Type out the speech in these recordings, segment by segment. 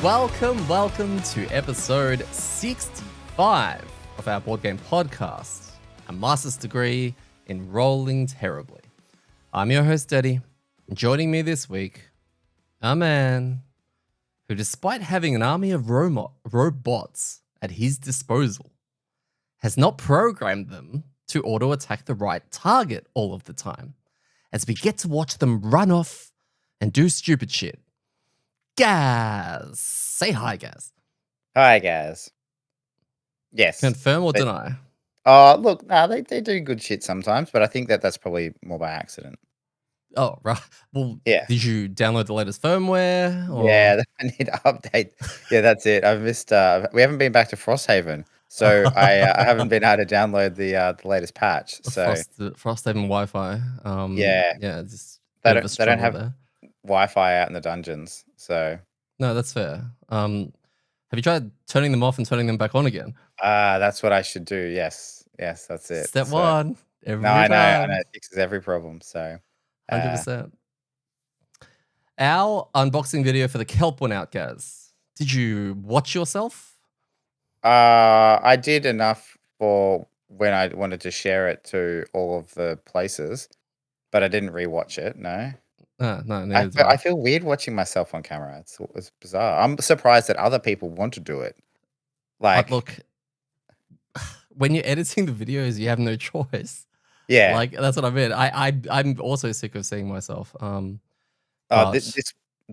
welcome to episode 65 of our board game podcast, a master's degree in rolling terribly. I'm your host, Detty, and joining me this week, a man who, despite having an army of robots at his disposal, has not programmed them to auto-attack the right target all of the time, as we get to watch them run off and do stupid shit. Gaz. Say hi, Gaz. Hi, Gaz. Yes. Confirm or deny? Look, they do good shit sometimes, but I think that's probably more by accident. Oh, right. Well, Yeah. did you download the latest firmware? Or? Yeah, I need to update. Yeah, that's it. I've missed. We haven't been back to Frosthaven, so I haven't been able to download the latest patch. So Frosthaven Wi-Fi. yeah, just they bit of a don't have there. Wi-Fi out in the dungeons. So no, that's fair. Have you tried turning them off and turning them back on again? That's what I should do. Yes, that's it. Step one. I know. It fixes every problem. So 100%. Our unboxing video for the Kelp went out, Gaz. Did you watch yourself? I did enough for when I wanted to share it to all of the places, but I didn't rewatch it. No, No, I neither feel, did I feel weird watching myself on camera. It's bizarre. I'm surprised that other people want to do it. Like, look, when you're editing the videos, you have no choice. yeah. Like, that's what I mean. I'm also sick of seeing myself.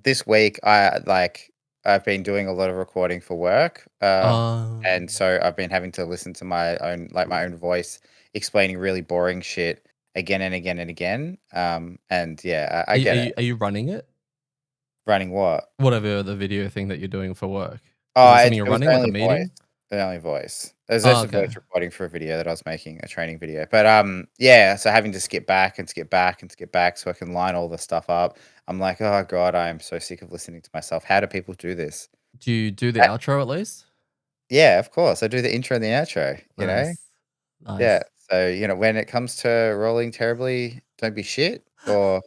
This week I've been doing a lot of recording for work, and so I've been having to listen to my own voice explaining really boring shit again and again and again. And yeah, I get it. Are you running it? Running what? Whatever the video thing that you're doing for work. Oh, Is it something you're it was running, like a only meeting? voice. The only voice. It was just a Okay. voice recording for a video that I was making, a training video. But yeah, so having to skip back and skip back and skip back so I can line all the stuff up. I'm like, oh god, I am so sick of listening to myself. How do people do this? Do you do the outro at least? Yeah, of course. I do the intro and the outro, you know? Nice. Yeah. So, when it comes to rolling terribly, don't be shit. Or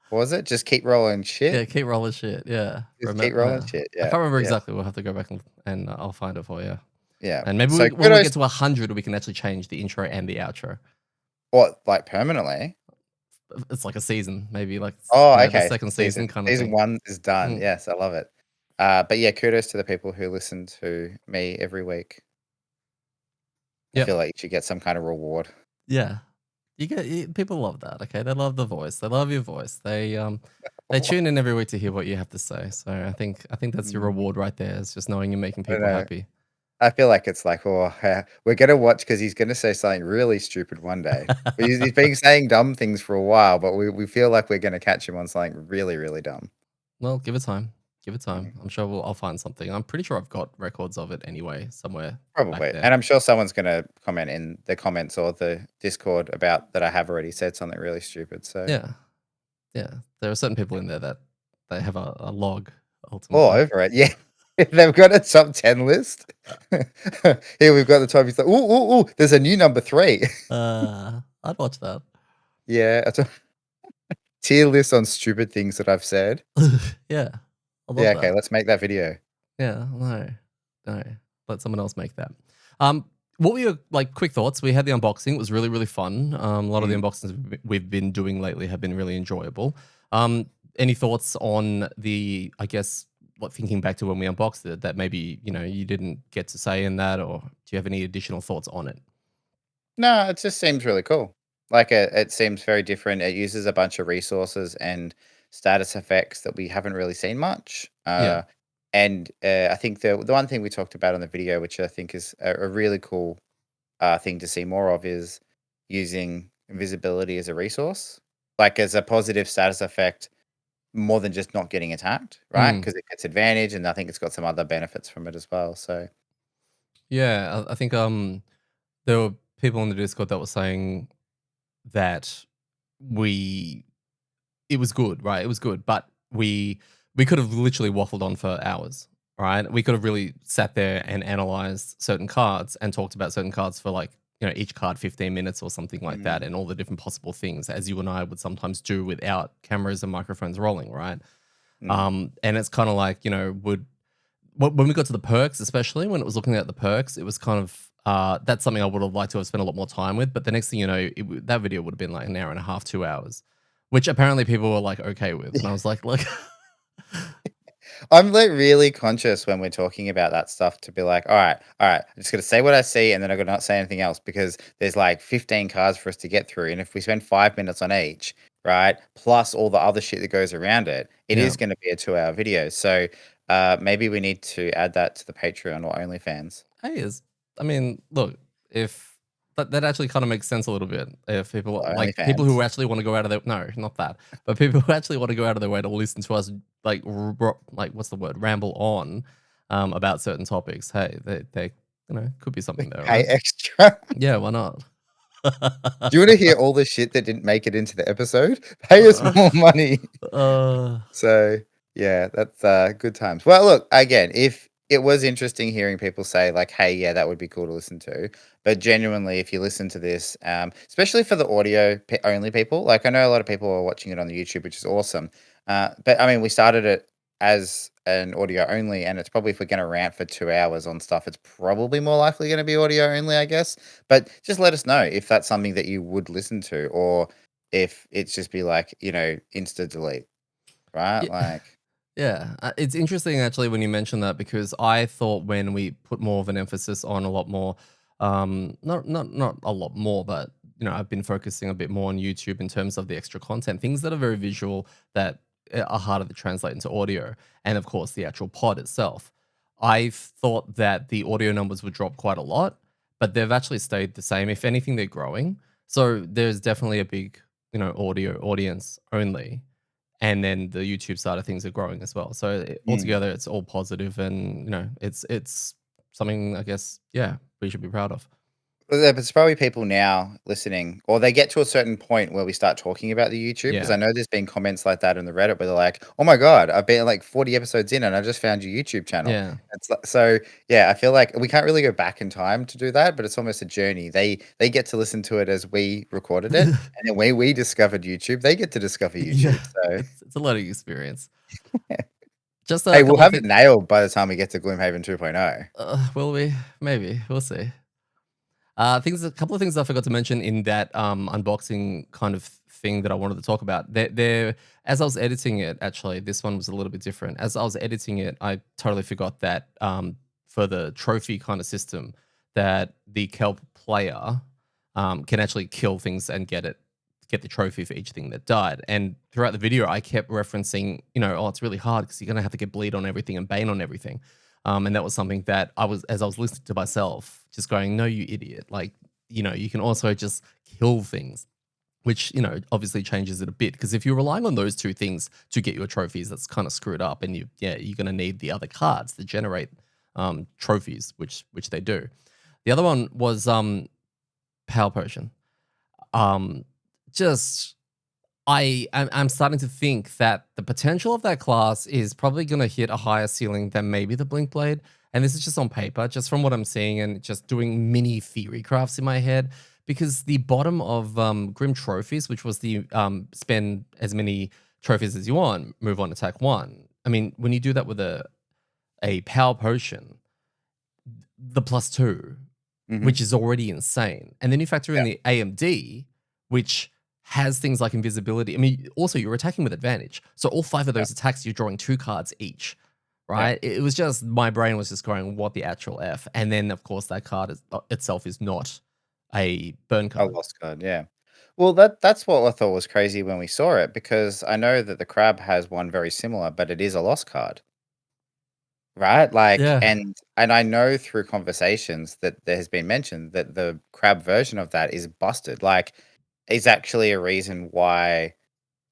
what was it? Just keep rolling shit. Yeah, keep rolling shit. Yeah. Just keep rolling shit. Yeah. I can't remember exactly. We'll have to go back and I'll find it for you. Yeah. And maybe so when we get to 100, we can actually change the intro and the outro. What, like permanently? It's like a season, maybe like okay. The second season kind of thing. Season 1 is done. Yes, I love it. But yeah, kudos to the people who listen to me every week. I feel like you should get some kind of reward. Yeah. People love that, okay? They love the voice. They love your voice. They tune in every week to hear what you have to say. So I think that's your reward right there. Is just knowing you're making people happy. I feel like it's like, we're gonna watch because he's gonna say something really stupid one day. But he's been saying dumb things for a while, but we feel like we're gonna catch him on something really, really dumb. Well, give it time. Give it time. I'm sure I'll find something. I'm pretty sure I've got records of it anyway somewhere. Probably. And I'm sure someone's gonna comment in the comments or the Discord about that I have already said something really stupid. So yeah. There are certain people in there that they have a log ultimately. All over it. Yeah. They've got a top 10 list. Here we've got the top. He's like, ooh, there's a new number 3. I'd watch that. Yeah. It's a tier list on stupid things that I've said. Yeah. Yeah, okay, let's make that video. Yeah, no. Let someone else make that. What were your quick thoughts? We had the unboxing. It was really, really fun. A lot of the unboxings we've been doing lately have been really enjoyable. Any thoughts on the, I guess, thinking back to when we unboxed it, that maybe, you didn't get to say in that, or do you have any additional thoughts on it? No, it just seems really cool. Like it seems very different. It uses a bunch of resources and status effects that we haven't really seen much. And I think the one thing we talked about on the video, which I think is a really cool thing to see more of, is using invisibility as a resource, like as a positive status effect, more than just not getting attacked, right? Because it gets advantage, and I think it's got some other benefits from it as well. So yeah, I think there were people in the Discord that were saying that it was good, right? It was good, but we could have literally waffled on for hours, right? We could have really sat there and analyzed certain cards and talked about certain cards for each card 15 minutes or something like that, and all the different possible things, as you and I would sometimes do without cameras and microphones rolling, right? And it's kind of like, when we got to the perks, especially when it was looking at the perks, it was kind of that's something I would have liked to have spent a lot more time with. But the next thing you know, that video would have been like an hour and a half, 2 hours, which apparently people were like okay with, and I was like, I'm, like, really conscious when we're talking about that stuff to be like, alright, I'm just gonna say what I see, and then I'm gonna not say anything else because there's, like, 15 cards for us to get through, and if we spend 5 minutes on each, right, plus all the other shit that goes around it, it yeah, is gonna be a 2-hour video, so, maybe we need to add that to the Patreon or OnlyFans hey, is I mean, look, if that actually kind of makes sense a little bit. If people or like people who OnlyFans. actually want to go out of their no, not that, but people who actually want to go out of their way to listen to us like what's the word, ramble on about certain topics. Hey, they could be something there, Pay right? extra. Yeah, why not? Do you wanna hear all the shit that didn't make it into the episode? Pay us uh, more money. uh, So, yeah, that's, good times. Well, look, again, if it was interesting hearing people say like, "Hey, yeah, that would be cool to listen to," but genuinely, if you listen to this, especially for the audio only people, like I know a lot of people are watching it on the YouTube, which is awesome. But I mean, we started it as an audio only, and it's probably if we're gonna rant for 2 hours on stuff, it's probably more likely gonna be audio only, I guess. But just let us know if that's something that you would listen to or if it's just be like, insta delete. Right? yeah. Like Yeah, it's interesting actually when you mention that because I thought when we put more of an emphasis on a lot more, not a lot more, but I've been focusing a bit more on YouTube in terms of the extra content, things that are very visual that are harder to translate into audio, and of course the actual pod itself. I thought that the audio numbers would drop quite a lot, but they've actually stayed the same. If anything, they're growing. So there's definitely a big, audio audience only, and then the YouTube side of things are growing as well. So mm. altogether, it's all positive, and it's something I guess we should be proud of. Well, there's probably people now listening, or they get to a certain point where we start talking about the YouTube because Yeah, I know there's been comments like that in the Reddit where they're like, "Oh my god, I've been like 40 episodes in and I just found your YouTube channel." yeah, It's so yeah, I feel like we can't really go back in time to do that, but it's almost a journey. They get to listen to it as we recorded it, and then when we discovered YouTube, they get to discover yeah. YouTube. So It's a learning experience. Just hey, a we'll couple of have things. it nailed by the time we get to Gloomhaven 2.0. Will we? Maybe we'll see. A couple of things I forgot to mention in that unboxing kind of thing that I wanted to talk about. As I was editing it, actually, this one was a little bit different. As I was editing it, I totally forgot that for the trophy kind of system, that the kelp player can actually kill things and get the trophy for each thing that died. And throughout the video, I kept referencing, oh, it's really hard because you're gonna have to get bleed on everything and bane on everything. And that was something that as I was listening to myself, just going, "No, you idiot!" Like, you can also just kill things, which obviously changes it a bit. Because if you're relying on those two things to get your trophies, that's kind of screwed up. And you're going to need the other cards to generate trophies, which they do. The other one was power potion. Um, just I'm starting to think that the potential of that class is probably going to hit a higher ceiling than maybe the Blink Blade. And this is just on paper, just from what I'm seeing and just doing mini theory crafts in my head. Because the bottom of Grim Trophies, which was the spend as many trophies as you want, move on, attack one. I mean, when you do that with a power potion, the +2, Mhm. which is already insane. And then you factor in Yeah. the AMD, which has things like invisibility. I mean, also you're attacking with advantage. So all five of Yeah. those attacks, you're drawing two cards each, Yeah. right? It was just my brain was just going, what the actual F? And then of course that card itself is not a burn A card. lost card, yeah. Well, that's what I thought was crazy when we saw it because I know that the crab has one very similar, but it is a lost card, right? Like, Yeah. and I know through conversations that there has been mentioned that the crab version of that is busted. Like, is actually a reason why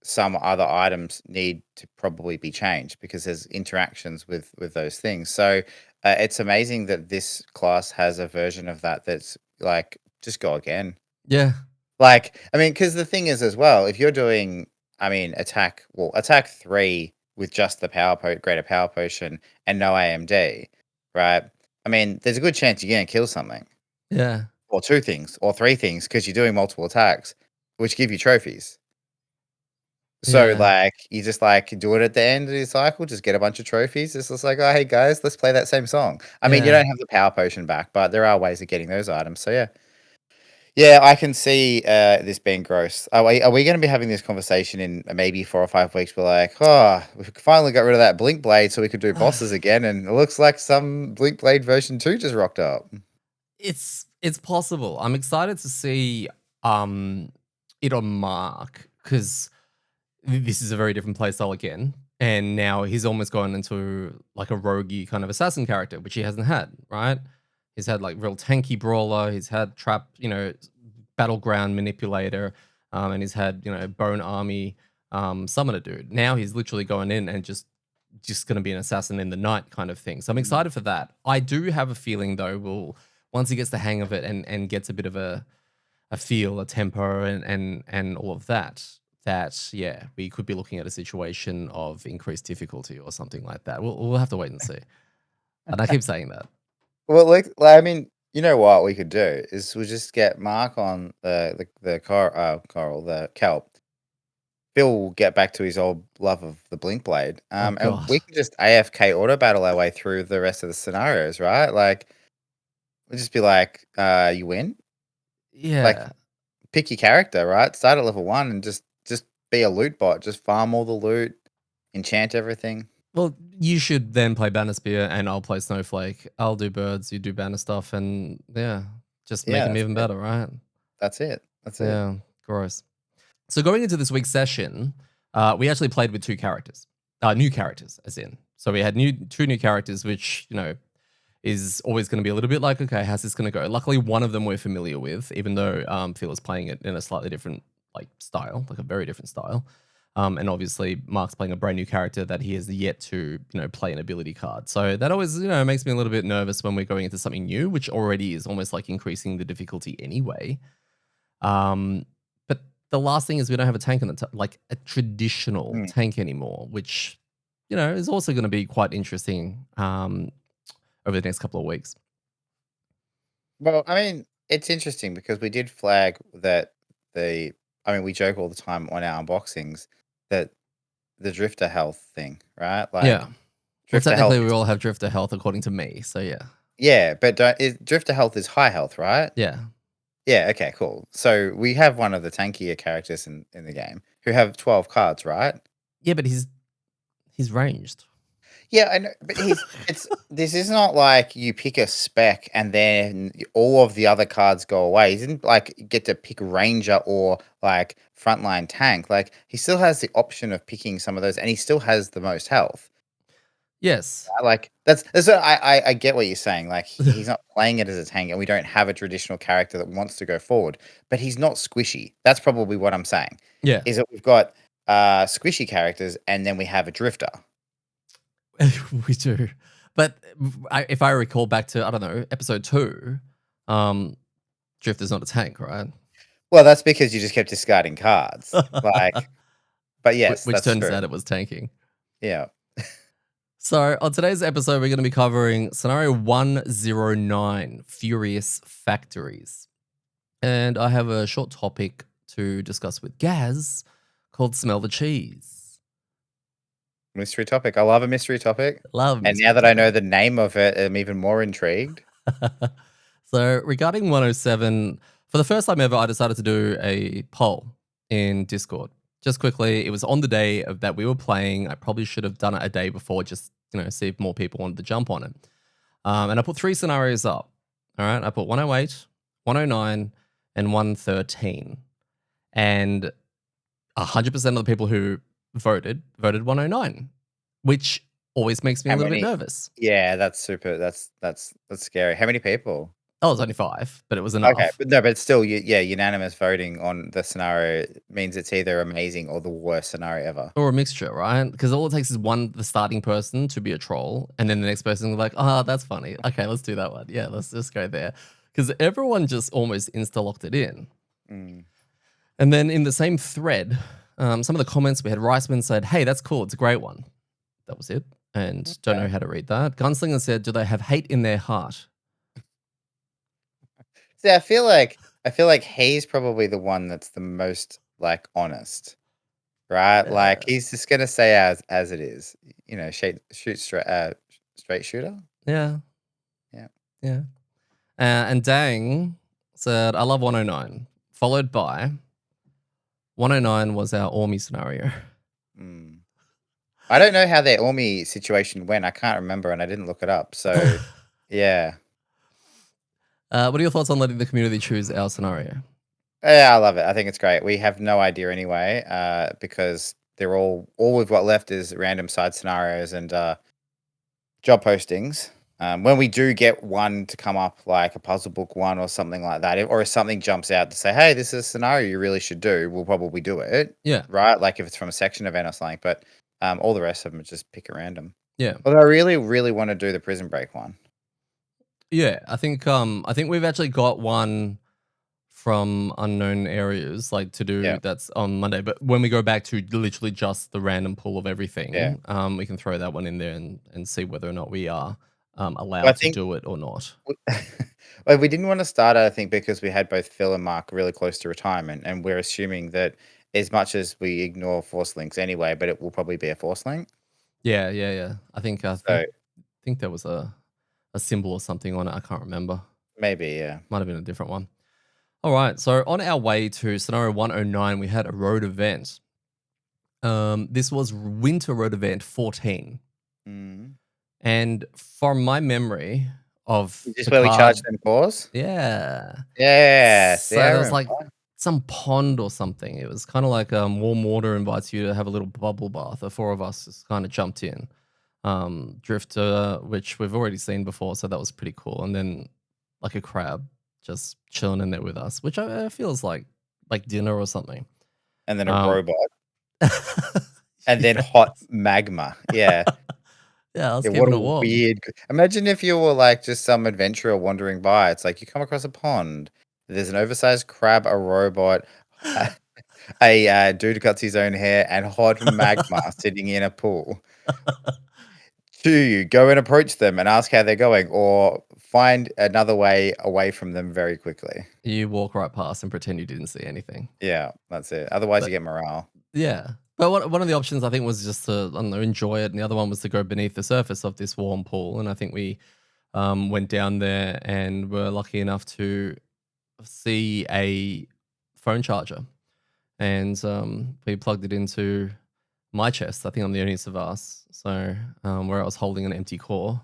some other items need to probably be changed because there's interactions with those things. So it's amazing that this class has a version of that that's like just go again. Yeah. Like, I mean, because the thing is as well, if you're doing, I mean, attack 3 with just the greater power potion and no AMD, right? I mean, there's a good chance you're gonna kill something, Yeah. or 2 things, or 3 things, because 'cause you're doing multiple attacks, which give you trophies. So, Yeah. like, you just, like, do it at the end of your cycle, just get a bunch of trophies. It's just like, "Oh, hey, guys, let's play that same song." I mean, you Yeah. don't have the power potion back, but there are ways of getting those items, so yeah. Yeah, I can see, this being gross. Are we gonna be having this conversation in maybe 4 or 5 weeks? We're like, "Oh, we finally got rid of that Blink Blade so we could do bosses again, and it looks like some Blink Blade version 2 just rocked up." It's possible. I'm excited to see um it on Mark because this is a very different playstyle again. And now he's almost gone into like a roguey kind of assassin character, which he hasn't had, right? He's had like real tanky brawler, he's had trap, battleground manipulator, and he's had, bone army summoner dude. Now he's literally going in and just gonna be an assassin in the night kind of thing. So I'm Mm. excited for that. I do have a feeling though, we'll once he gets the hang of it and gets a bit of a feel, a tempo, and all of that. That yeah, we could be looking at a situation of increased difficulty or something like that. We'll have to wait and see. And I keep saying that. Well, like, I mean, you know what we could do is we just get Mark on coral, the kelp. Phil will get back to his old love of the Blink Blade, Oh and god. we can just AFK auto battle our way through the rest of the scenarios, right? Like, we'll just be like, you win? Like, Yeah. pick your character, right? Start at level 1 and just be a loot bot. Just farm all the loot, enchant everything. Well, you should then play Banner Spear and I'll play Snowflake. I'll do birds, you do banner stuff, and yeah, just make Yeah, them that's even it. better, right? That's it. That's it. Yeah, gross. So going into this week's session, we actually played with two characters, new characters, as in. So we had two new characters, which is always going to be a little bit like, okay, how's this going to go? Luckily, one of them we're familiar with, even though Phil is playing it in a slightly different style, like a very different style. And obviously, Mark's playing a brand new character that he has yet to play an ability card. So that always makes me a little bit nervous when we're going into something new, which already is almost like increasing the difficulty anyway. But the last thing is we don't have a tank on like a traditional Mm. tank anymore, which is also going to be quite interesting over the next couple of weeks. Well, I mean, it's interesting because we did flag that we joke all the time on our unboxings that the drifter health thing, right? Yeah. Like, Well, drifter health technically, we is, all have drifter health according to me. So yeah, yeah, but drifter health is high health, right? yeah, Yeah, okay, cool. So we have one of the tankier characters in the game who have 12 cards, right? yeah. But he's ranged. Yeah, I know, but this is not like you pick a spec and then all of the other cards go away. He didn't like get to pick ranger or like frontline tank. Like, he still has the option of picking some of those, and he still has the most health. Yes. Like, that's what I get what you're saying. Like, he's not playing it as a tank, and we don't have a traditional character that wants to go forward, but he's not squishy. That's probably what I'm saying. Yeah, Is that we've got squishy characters, and then we have a drifter. we do. But if I recall back to I don't know episode 2, um, drifter's not a tank, right? Well, that's because you just kept discarding cards. Like, but yes, Which that's turns true. out it was tanking. Yeah. So, on today's episode, we're going to be covering scenario 109 Furious Factories. And I have a short topic to discuss with Gaz called Smell the Cheese. Mystery topic. I love a mystery topic. Love And now mystery that I know topics. the name of it, I'm even more intrigued. So, regarding 107, for the first time ever, I decided to do a poll in Discord. Just quickly, it was on the day of that we were playing. I probably should have done it a day before, just see if more people wanted to jump on it. And I put 3 scenarios up. All right, I put 108, 109, and 113, and 100% of the people who voted 109, which always makes me a How little bit many? nervous. Yeah, that's super. That's scary. How many people? Oh, it was only 5, but it was Okay, enough. but no, but still, yeah, unanimous voting on the scenario means it's either amazing or the worst scenario ever. Or a mixture, right? Because all it takes is the starting person to be a troll, and then the next person will be like, oh, that's funny. Okay, let's do that one. Yeah, let's just go there. Because everyone just almost insta-locked it in. Mm. And then in the same thread, some of the comments we had, Riceman said, hey, that's cool. It's a great one. That was it. And don't know Okay. how to read that. Gunslinger said, do they have hate in their heart? See, I feel like he's probably the one that's the most like honest. right? Like Yeah. he's just gonna say as it is. Shoot straight shooter. Yeah. Yeah. Yeah. And Dang said, I love 109, followed by 109 was our Ormy scenario. Mm. I don't know how their Ormi situation went. I can't remember, and I didn't look it up. So, yeah. What are your thoughts on letting the community choose our scenario? Yeah, I love it. I think it's great. We have no idea anyway, because they're all we've got left is random side scenarios and job postings. When we do get one to come up, like a puzzle book one or something like that, or if something jumps out to say, "Hey, this is a scenario you really should do," we'll probably do it, Yeah. right? Like if it's from a section event or something. But all the rest of them just pick at random. Yeah. Although I really, really want to do the prison break one. Yeah. I think we've actually got one from unknown areas like to Yeah, do that's on Monday. But when we go back to literally just the random pool of yeah. everything, we can throw that one in there and see whether or not we are Well, I allowed to think do it or not. w well, we didn't wanna start it, I think, because we had both Phil and Mark really close to retirement, and we're assuming that as much as we ignore force links anyway, but it will probably be a force link. Yeah, yeah, yeah. I So, think there was a symbol or something on it. I can't remember. maybe, yeah. Might have been a different one. All right. So on our way to scenario 109, we had a road event. This was Winter Road Event 14. Mhm. And from my memory of Is this the where we charge card, them cores? yeah. Yes, yeah, So I there was remember. like some pond or something. It was kind of like warm water invites you to have a little bubble bath. The four of us just kind of jumped in. Drifter, which we've already seen before, so that was pretty cool. And then like a crab just chilling in there with us, which feels like dinner or something. And then a Um, robot, and then hot yes. magma. Yeah. Yeah, I was Yeah, what keeping a it warm. weird imagine if you were, like, just some adventurer wandering by. It's like you come across a pond, there's an oversized crab, a robot, a dude who cuts his own hair, and hot magma sitting in a pool. Do you go and approach them and ask how they're going, or find another way away from them very quickly? You walk right past and pretend you didn't see anything. Yeah, that's it. Otherwise, you But get morale. yeah. But one of the options I think was just to, I don't know, enjoy it, and the other one was to go beneath the surface of this warm pool. And I think we went down there and were lucky enough to see a phone charger, and we plugged it into my chest. I think I'm the only of us, so where I was holding an empty core,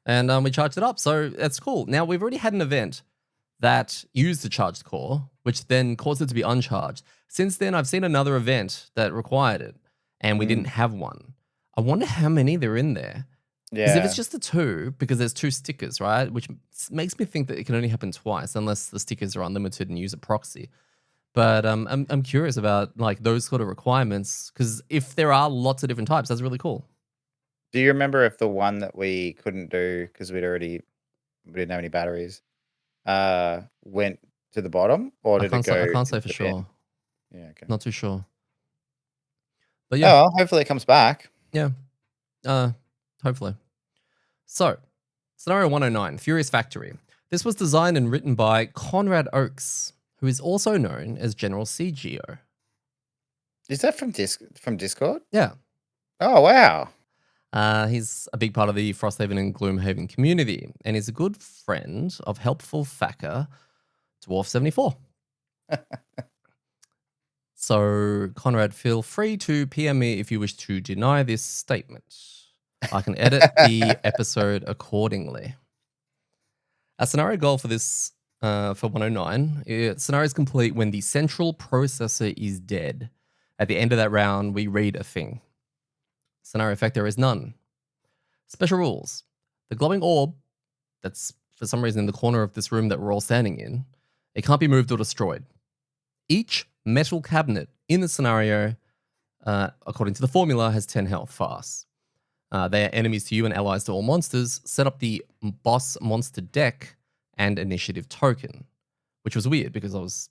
and we charged it up. So that's cool. Now we've already had an event that used the charged core, which then caused it to be uncharged. Since then, I've seen another event that required it, and we Mm, didn't have one. I wonder how many there are in there. Because if it's yeah. just the two, because there's two stickers, right? Which makes me think that it can only happen twice, unless the stickers are unlimited and use a proxy. But I'm curious about like those sort of requirements, because if there are lots of different types, that's really cool. Do you remember if the one that we couldn't do because we didn't have any batteries, went to the bottom, or did it go I can't say into for the bin? sure. Yeah, okay. Not too sure. But Oh, yeah, well, hopefully it comes back. yeah. Uh, hopefully. So, scenario 109, Furious Factory. This was designed and written by Conrad Oakes, who is also known as General CGO. Is that from Discord? Yeah. Oh, wow. He's a big part of the Frosthaven and Gloomhaven community, and is a good friend of helpful Thacker, Dwarf74. So, Conrad, feel free to PM me if you wish to deny this statement. I can edit the episode accordingly. A scenario goal for this, for 109, scenario is complete when the central processor is dead. At the end of that round, we read a thing. Scenario effect, there is none. Special rules. The glowing orb that's for some reason in the corner of this room that we're all standing in, it can't be moved or destroyed. Each metal cabinet in the scenario, according to the formula, has 10 health fast. They are enemies to you and allies to all monsters. Set up the boss monster deck and initiative token, which was weird because I was,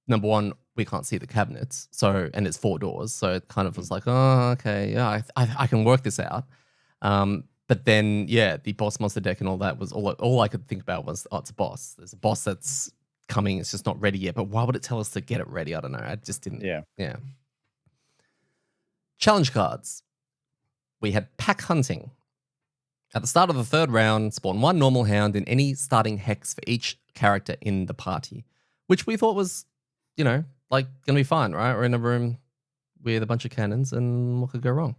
number one, we can't see the cabinets, so, and it's 4 doors, so it kind of was like, oh, okay, yeah, I can work this out. But then, yeah, the boss monster deck and all that was all I could think about was, oh, it's a boss. There's a boss that's coming. It's just not ready yet. But why would it tell us to get it ready? I don't know. I just didn't. Yeah. Yeah. Challenge cards. We had pack hunting. At the start of the third round, spawn one normal hound in any starting hex for each character in the party, which we thought was, like gonna be fine, right? We're in a room with a bunch of cannons, and what could go wrong?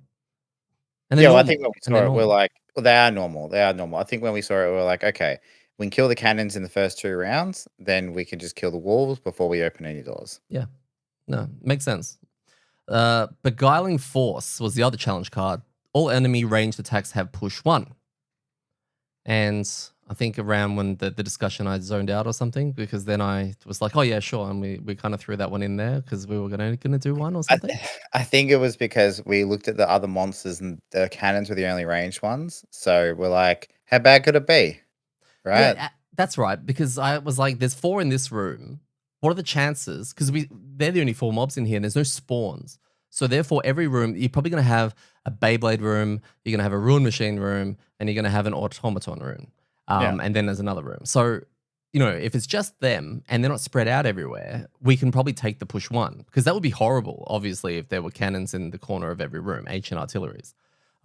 And they're Yeah, well, I think when normal. we And they're saw it, we're normal. like, well, they are normal. They are normal. I think when we saw it, we were like, okay, we can kill the cannons in the first 2 rounds, then we can just kill the wolves before we open any doors. Yeah, no, makes sense. Beguiling Force was the other challenge card. All enemy ranged attacks have push 1. And I think around when the discussion I zoned out or something, because then I was like, oh yeah, sure. And we kind of threw that one in there because we were gonna do one or I, something. I think it was because we looked at the other monsters and the cannons were the only ranged ones. So we're like, how bad could it be? Yeah, Right? that's right. Because I was like, there's 4 in this room. What are the chances? Because they're the only 4 mobs in here, and there's no spawns. So therefore, every room you're probably gonna have a Beyblade room, you're gonna have a Ruin Machine room, and you're gonna have an Automaton room. Yeah. And then there's another room. So if it's just them and they're not spread out everywhere, we can probably take the push 1 because that would be horrible. Obviously, if there were cannons in the corner of every room, ancient artilleries,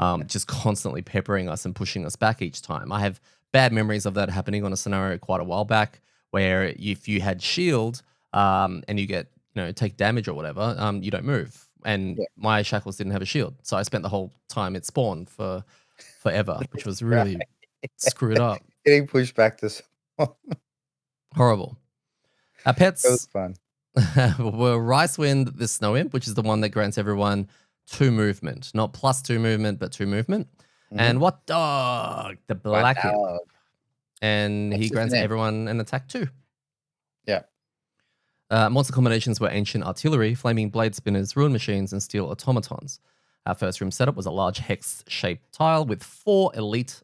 Yeah. just constantly peppering us and pushing us back each time. I have bad memories of that happening on a scenario quite a while back, where if you had shield and you get take damage or whatever, you don't move. And Yeah. my shackles didn't have a shield, so I spent the whole time it spawned for forever, which was Right. really screwed up, Getting pushed back to it horrible. Our was pets fun. were Ricewind, the Snow Imp, which is the one that grants everyone 2 movement, not +2 movement, but 2 movement. Mm-hmm. And What Dog, the What Black Imp, dog? and he That's just grants an imp. everyone an attack 2. Yeah. Monster combinations were Ancient Artillery, Flaming Blade Spinners, Ruin Machines, and Steel Automatons. Our first room setup was a large hex-shaped tile with 4 elite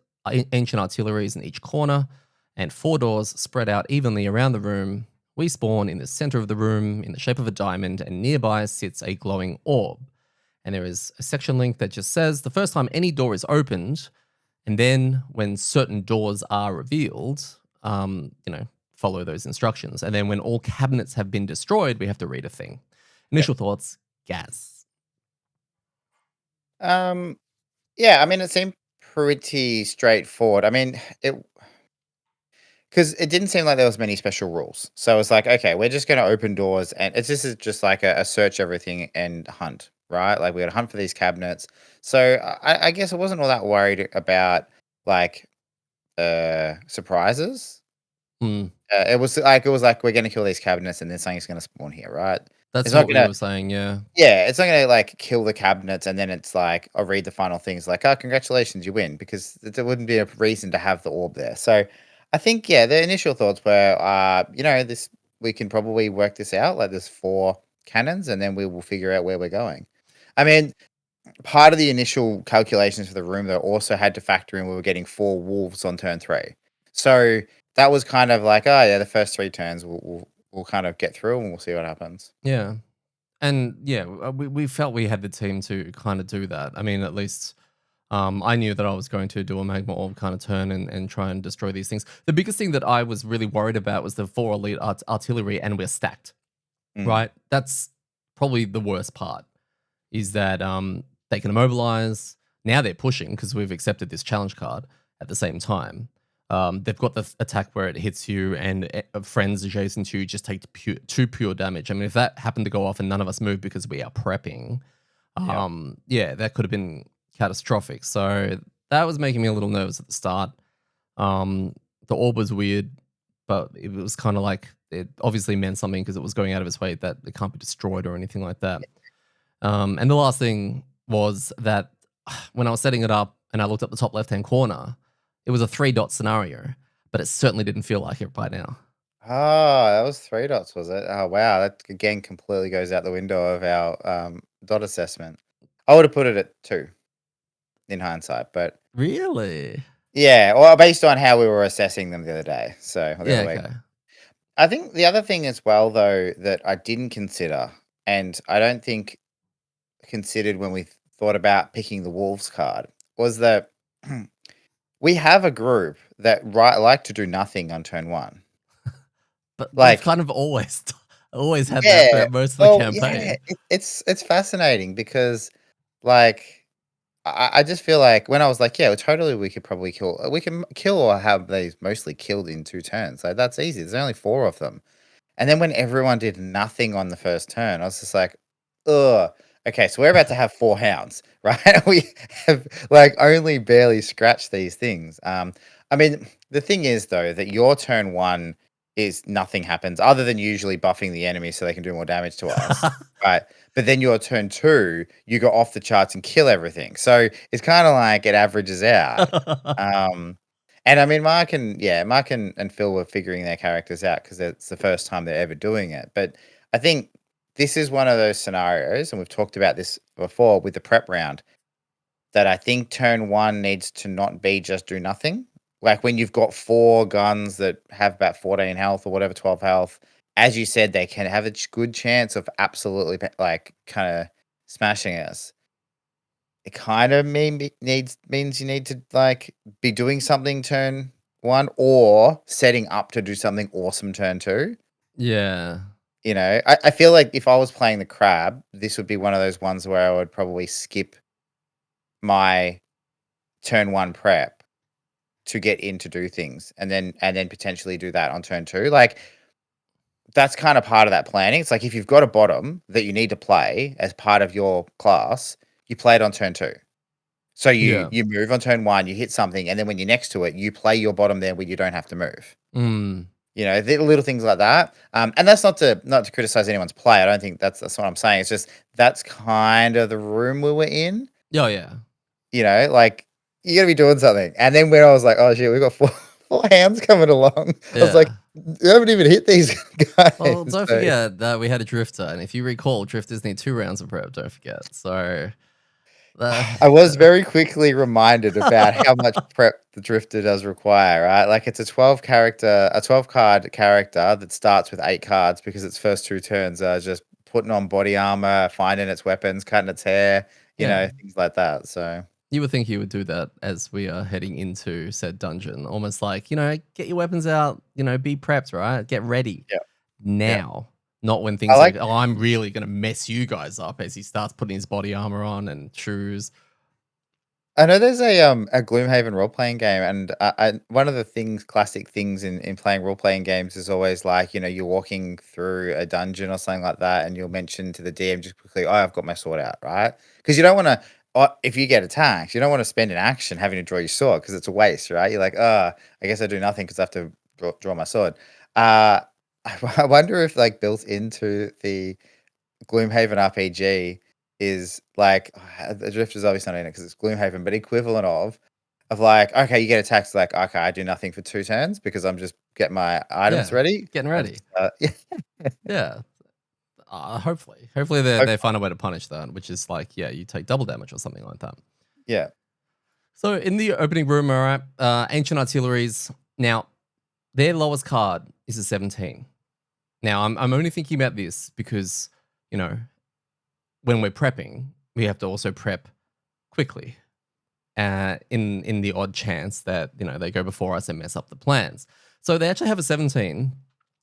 Ancient Artilleries in each corner and 4 doors spread out evenly around the room. We spawn in the center of the room in the shape of a diamond, and nearby sits a glowing orb. And there is a section link that just says the first time any door is opened, and then when certain doors are revealed, follow those instructions. And then when all cabinets have been destroyed, we have to read a thing. Initial thoughts, Gaz. Yeah, I mean, it seemed pretty straightforward. I mean, because it didn't seem like there was many special rules. So it was like, okay, we're just going to open doors, and it's this is just like a search everything and hunt, right? Like we got to hunt for these cabinets. So I guess I wasn't all that worried about like surprises. Hmm. It was like we're going to kill these cabinets, and then something's going to spawn here, right? That's It's not what we gonna were saying, yeah. Yeah, it's not gonna, like, kill the cabinets, and then it's like, I'll read the final things like, "Oh, congratulations, you win," because there wouldn't be a reason to have the orb there. So, I think, yeah, the initial thoughts were, this we can probably work this out, like, there's 4 cannons, and then we will figure out where we're going. I mean, part of the initial calculations for the room, though, also had to factor in we were getting 4 wolves on turn 3. So, that was kind of like, "Oh, yeah, the first 3 turns we'll kind of get through, and we'll see what happens." Yeah. And yeah, we felt we had the team to kind of do that. I mean, at least I knew that I was going to do a magma orb kind of turn and try and destroy these things. The biggest thing that I was really worried about was the 4 elite artillery, and we're stacked, Mm, right? That's probably the worst part, is that they can immobilize. Now they're pushing because we've accepted this challenge card at the same time. They've got the attack where it hits you, and friends adjacent to you just take 2 pure damage. I mean, if that happened to go off and none of us move because we are prepping, yeah. yeah, that could have been catastrophic. So that was making me a little nervous at the start. The orb was weird, but it was kind of like it obviously meant something because it was going out of its way that it can't be destroyed or anything like that. And the last thing was that when I was setting it up and I looked at the top left hand corner, it was a 3-dot scenario, but it certainly didn't feel like it right now. Oh, that was 3 dots, was it? Oh, wow, that again completely goes out the window of our, dot assessment. I would've put it at 2 in hindsight, but Really? yeah, well, based on how we were assessing them the other day, or the Yeah, other week. okay. I think the other thing as well, though, that I didn't consider, and I don't think considered when we thought about picking the Wolves card, was that we have a group that like to do nothing on turn 1. But we've Like kind of always always had that yeah. throughout most of the Well, yeah, campaign. it's fascinating because like I just feel like when I was like, yeah, well, totally, we could probably kill, we can kill or have these mostly killed in 2 turns. Like that's easy. There's only 4 of them. And then when everyone did nothing on the first turn, I was just like, ugh. Okay, so we're about to have 4 hounds, right? We have like only barely scratched these things. I mean, the thing is though that your turn one is nothing happens other than usually buffing the enemy so they can do more damage to us, right? But then your turn two, you go off the charts and kill everything. So it's kind of like it averages out. Um, and I mean, Mark and Phil were figuring their characters out because it's the first time they're ever doing it. But I think this is one of those scenarios, and we've talked about this before with the prep round, that I think turn one needs to not be just do nothing. Like when you've got 4 guns that have about 14 health or whatever, 12 health, as you said, they can have a good chance of absolutely like kind of smashing us. It kind of means you need to like be doing something turn one or setting up to do something awesome turn two. Yeah. You know, I feel like if I was playing the crab, this would be one of those ones where I would probably skip my turn one prep to get in to do things and then potentially do that on turn two. Like that's kind of part of that planning. It's like if you've got a bottom that you need to play as part of your class, you play it on turn two. So you Yeah. you move on turn one, you hit something, and then when you're next to it, you play your bottom there where you don't have to move. Mm. You know, the little things like that. And that's not to criticize anyone's play. I don't think that's what I'm saying. It's just that's kind of the room we were in. Oh, yeah. You know, like you got to be doing something. And then when I was like, oh shit, we got four four hands coming along. I was like, Yeah. you haven't even hit these Well, guys. don't So forget that we had a drifter, and if you recall, drifters need 2 rounds of prep. Don't forget. So I was very quickly reminded about how much prep the drifter does require, right? Like it's a 12 card character that starts with 8 cards because its first 2 turns are just putting on body armor, finding its weapons, cutting its hair, yeah, things like that. So you would think he would do that as we are heading into said dungeon, almost like get your weapons out, be prepped, right? Get ready yeah, yeah. now, not when I things are. like Oh, I'm really gonna mess you guys up as he starts putting his body armor on and shoes. I know there's a Gloomhaven role playing game, and one of the classic things in playing role playing games is always like you're walking through a dungeon or something like that, and you'll mention to the DM just quickly, "Oh, I've got my sword out," right? Because you don't want to. If you get attacked, you don't want to spend an action having to draw your sword because it's a waste, right? You're like, oh, I guess I do nothing because I have to draw my sword. Uh, I wonder if like built into the Gloomhaven RPG is like the Drifter's obviously not in it because it's Gloomhaven, but equivalent of like, okay, you get attacked, it's like, okay, I do nothing for 2 turns because I'm just getting my items Yeah, ready. getting I ready. just yeah, Yeah, hopefully they okay, they find a way to punish that, which is like you take double damage or something like that. yeah, So in the opening room, all right, ancient artilleries. Now their lowest card is a 17. Now I'm only thinking about this because you know when we're prepping, we have to also prep quickly. In the odd chance that they go before us and mess up the plans. So they actually have a 17,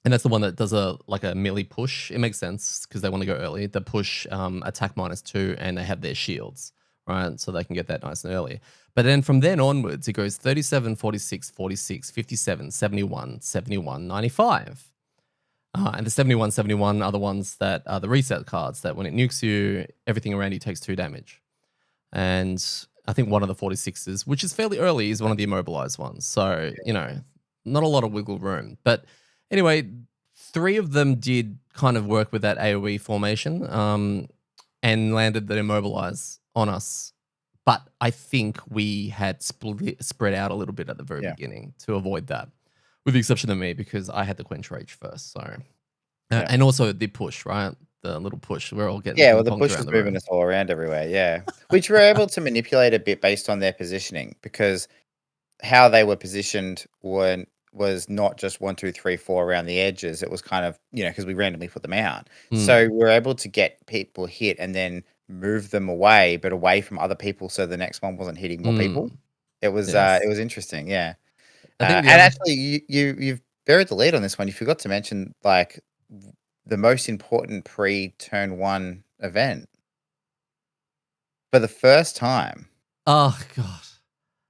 and that's the one that does a melee push. It makes sense because they want to go early. The push attack -2, and they have their shields, right? So they can get that nice and early. But then from then onwards, it goes 37, 46, 46, 57, 71, 71, 95. And the 71, 71 are the ones that are the reset cards that when it nukes you, everything around you takes 2 damage. And I think one of the 46s, which is fairly early, is one of the immobilized ones. So, not a lot of wiggle room. But anyway, 3 of them did kind of work with that AoE formation and landed the immobilize on us. But I think we had spread out a little bit at the very yeah, beginning to avoid that, with the exception of me because I had the Quench Rage first. So, yeah. and also the push, right? The little push. We're all getting Yeah, well, ping the ponged push around is the moving room. us all around everywhere, yeah. Which we're able to manipulate a bit based on their positioning because how they were positioned was not just 1, 2, 3, 4 around the edges. It was kind of, because we randomly put them out. Mm, So we're able to get people hit and then move them away, but away from other people so the next one wasn't hitting more people. mm. It Yes. was interesting, yeah. I think the And other actually you've buried the lead on this one. You forgot to mention like the most important pre turn one event. for the first time Oh, God.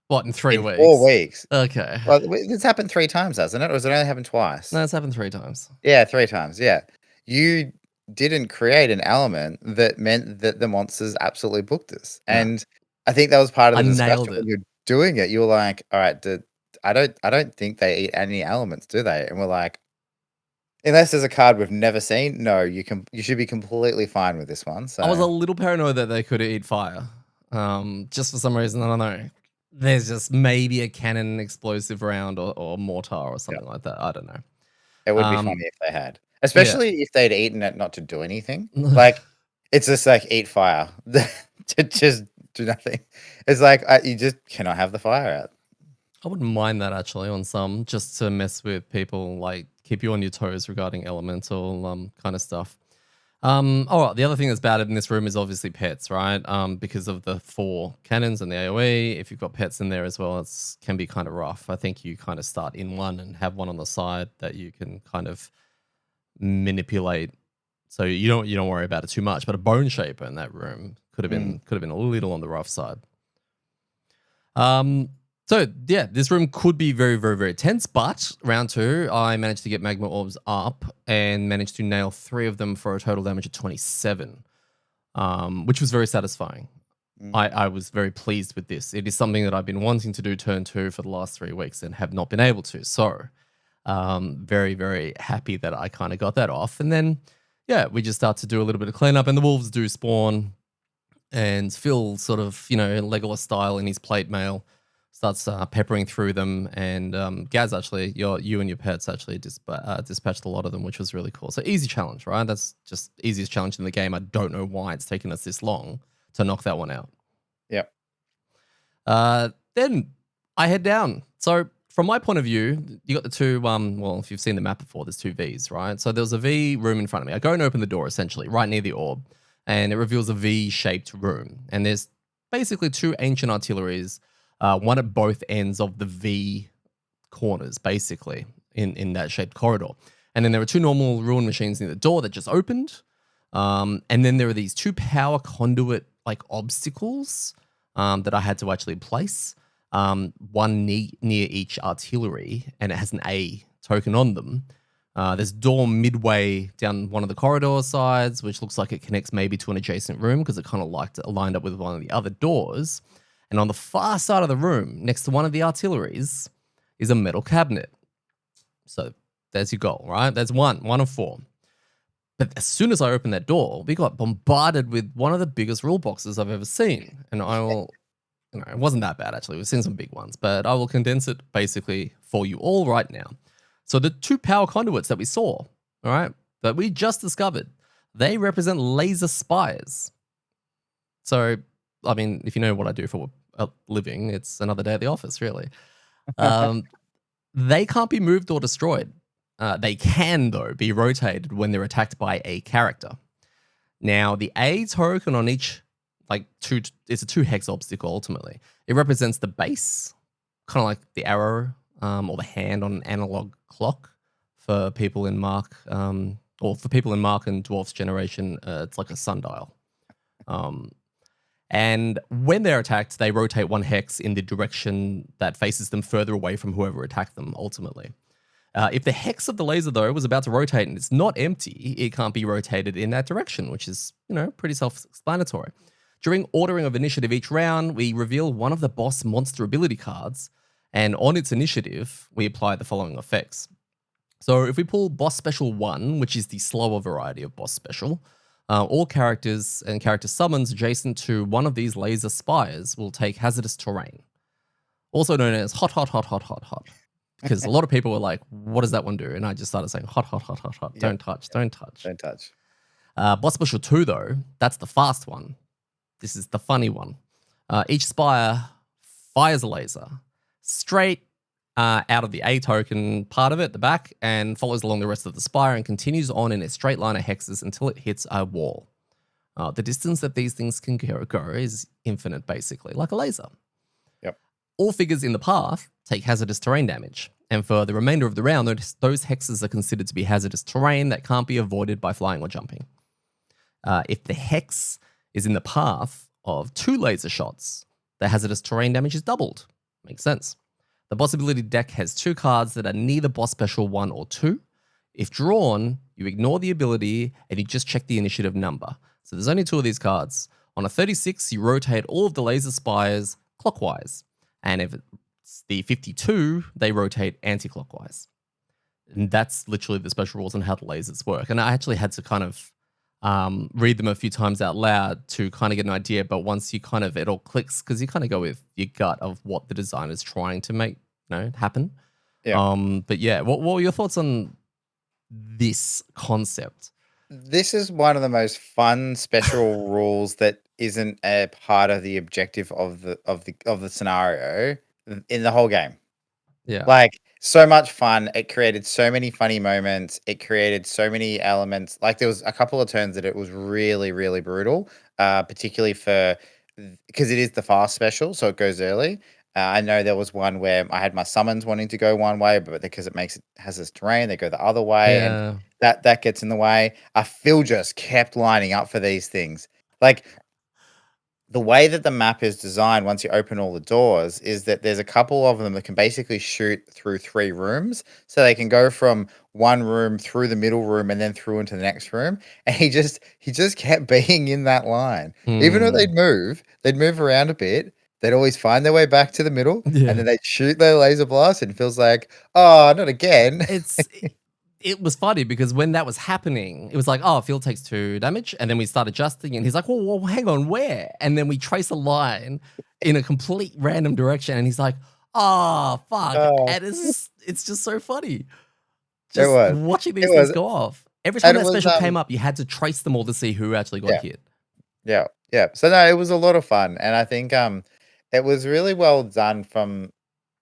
What, in 3 in 4 weeks? weeks. Okay. Well, it's happened 3 times, hasn't it? Or has it only happened No, twice? it's happened 3 times. Yeah, 3 times, yeah. You didn't create an element that meant that the monsters absolutely booked us, No. and I think that was part of I the nailed discussion it. when you're doing it. You were like, "Alright, I don't think they eat any elements, do they?" And we're like, "Unless there's a card we've never seen, no, you should be completely fine with this one." I was a So, little paranoid that they could eat fire. Just for some reason, I don't know. There's just maybe a cannon explosive round or mortar or yeah, something like that. I don't know. it would be Um, funny if they had. yeah. Especially if they'd eaten it not to do anything. Like, it's just like, eat fire to just do nothing. It's like, you just cannot have the fire out. I wouldn't mind that actually on some, just to mess with people, like keep you on your toes regarding elemental kind of stuff. Oh, the other thing that's bad in this room is obviously pets, right? Because of the 4 cannons and the AoE. If you've got pets in there as well, it's can be kind of rough. I think you kind of start in one and have one on the side that you can kind of manipulate, so you don't worry about it too much. But a bone shaper in that room Mm. could have been a little on the rough side. Um, so yeah, this room could be very, very, very tense, but round 2, I managed to get magma orbs up and managed to nail 3 of them for a total damage of 27, which was very satisfying. Mm. I was very pleased with this. It is something that I've been wanting to do turn 2 for the last 3 weeks and have not been able to. So, very, very happy that I kind of got that off. And then, yeah, we just start to do a little bit of cleanup, and the wolves do spawn. And Phil, sort of, Legolas style in his plate mail, starts peppering through them. And Gaz, actually, you and your pets actually dispatched a lot of them, which was really cool. So easy challenge, right? That's just easiest challenge in the game. I don't know why it's taken us this long to knock that one out. Yep. Then I head down. So from my point of view, you got the 2, well, if you've seen the map before, there's 2 Vs, right? So there's a V room in front of me. I go and open the door, essentially, right near the orb, and it reveals a V-shaped room. And there's basically 2 ancient artilleries, one at both ends of the V corners, basically, in that shaped corridor. And then there are 2 normal ruin machines near the door that just opened. And then there are these 2 power conduit, like, obstacles that I had to actually place. One near each artillery, and it has an A token on them. There's a door midway down one of the corridor sides, which looks like it connects maybe to an adjacent room because it kind of lined up with one of the other doors. And on the far side of the room, next to one of the artilleries, is a metal cabinet. So there's your goal, right? There's one of 4. But as soon as I opened that door, we got bombarded with one of the biggest rule boxes I've ever seen. And I will, it wasn't that bad actually. We've seen some big ones, but I will condense it basically for you all right now. So the 2 power conduits that we saw, all right, that we just discovered, they represent laser spires. So, I mean, if you know what I do for a living, it's another day at the office, really. They can't be moved or destroyed. They can, though, be rotated when they're attacked by a character. Now, the A token on each, it's a 2 hex obstacle ultimately. It represents the base, kind of like the arrow or the hand on an analog clock for people in Mark, or for people in Mark and Dwarf's generation, it's like a sundial. And when they're attacked, they rotate 1 hex in the direction that faces them further away from whoever attacked them ultimately. If the hex of the laser, though, was about to rotate and it's not empty, it can't be rotated in that direction, which is, pretty self-explanatory. During ordering of initiative each round, we reveal one of the boss monster ability cards, and on its initiative, we apply the following effects. So if we pull Boss Special 1, which is the slower variety of Boss Special, all characters and character summons adjacent to one of these laser spires will take hazardous terrain, also known as hot, hot, hot, hot, hot, hot. Because a lot of people were like, what does that one do? And I just started saying hot, hot, hot, hot, hot. Yep. Don't touch, don't touch. Don't touch. Boss Special 2, though, that's the fast one. This is the funny one. Each spire fires a laser straight out of the A token part of it, the back, and follows along the rest of the spire and continues on in a straight line of hexes until it hits a wall. The distance that these things can go is infinite, basically, like a laser. Yep. All figures in the path take hazardous terrain damage, and for the remainder of the round, those hexes are considered to be hazardous terrain that can't be avoided by flying or jumping. If the hex is in the path of 2 laser shots. The hazardous terrain damage is doubled. Makes sense. The boss ability deck has 2 cards that are neither boss special 1 or 2. If drawn, you ignore the ability and you just check the initiative number. So there's only 2 of these cards. On a 36, you rotate all of the laser spires clockwise. And if it's the 52, they rotate anti-clockwise. And that's literally the special rules on how the lasers work. And I actually had to kind of read them a few times out loud to kind of get an idea. But once you kind of, it all clicks because you kind of go with your gut of what the designer's trying to make happen. Yeah. But yeah, what were your thoughts on this concept? This is one of the most fun special rules that isn't a part of the objective of the scenario in the whole game. Yeah. Like, so much fun. It created so many funny moments. It created so many elements. Like, there was a couple of turns that it was really, really brutal, particularly because it is the fast special, so it goes early. I know there was one where I had my summons wanting to go one way, but because it has this terrain, they go the other way, and Yeah. that gets in the way. Phil just kept lining up for these things. Like, the way that the map is designed, once you open all the doors, is that there's a couple of them that can basically shoot through 3 rooms. So they can go from one room through the middle room and then through into the next room. And he just kept being in that line. Even though Hmm. they'd move around a bit, they'd always find their way back to the middle, and Yeah. then they'd shoot their laser blast, and it feels like, oh, not again. It was funny because when that was happening, it was like, oh, Phil takes 2 damage. And then we start adjusting, and he's like, well, hang on, where? And then we trace a line in a complete random direction. And he's like, oh, fuck. Oh, And it's just so funny. it Just was. watching It these things was. go off. Every time And it that was, special came up, you had to trace them all to see who actually got yeah. hit. Yeah, yeah. So no, it was a lot of fun, and I think it was really well done from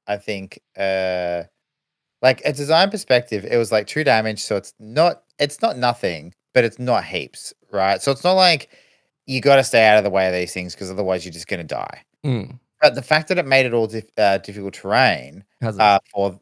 I think like a design perspective. It was like 2 damage, so it's not nothing, but it's not heaps, right? So it's not like you got to stay out of the way of these things because otherwise you're just gonna die. Mm. But the fact that it made it all difficult terrain, Hazardous.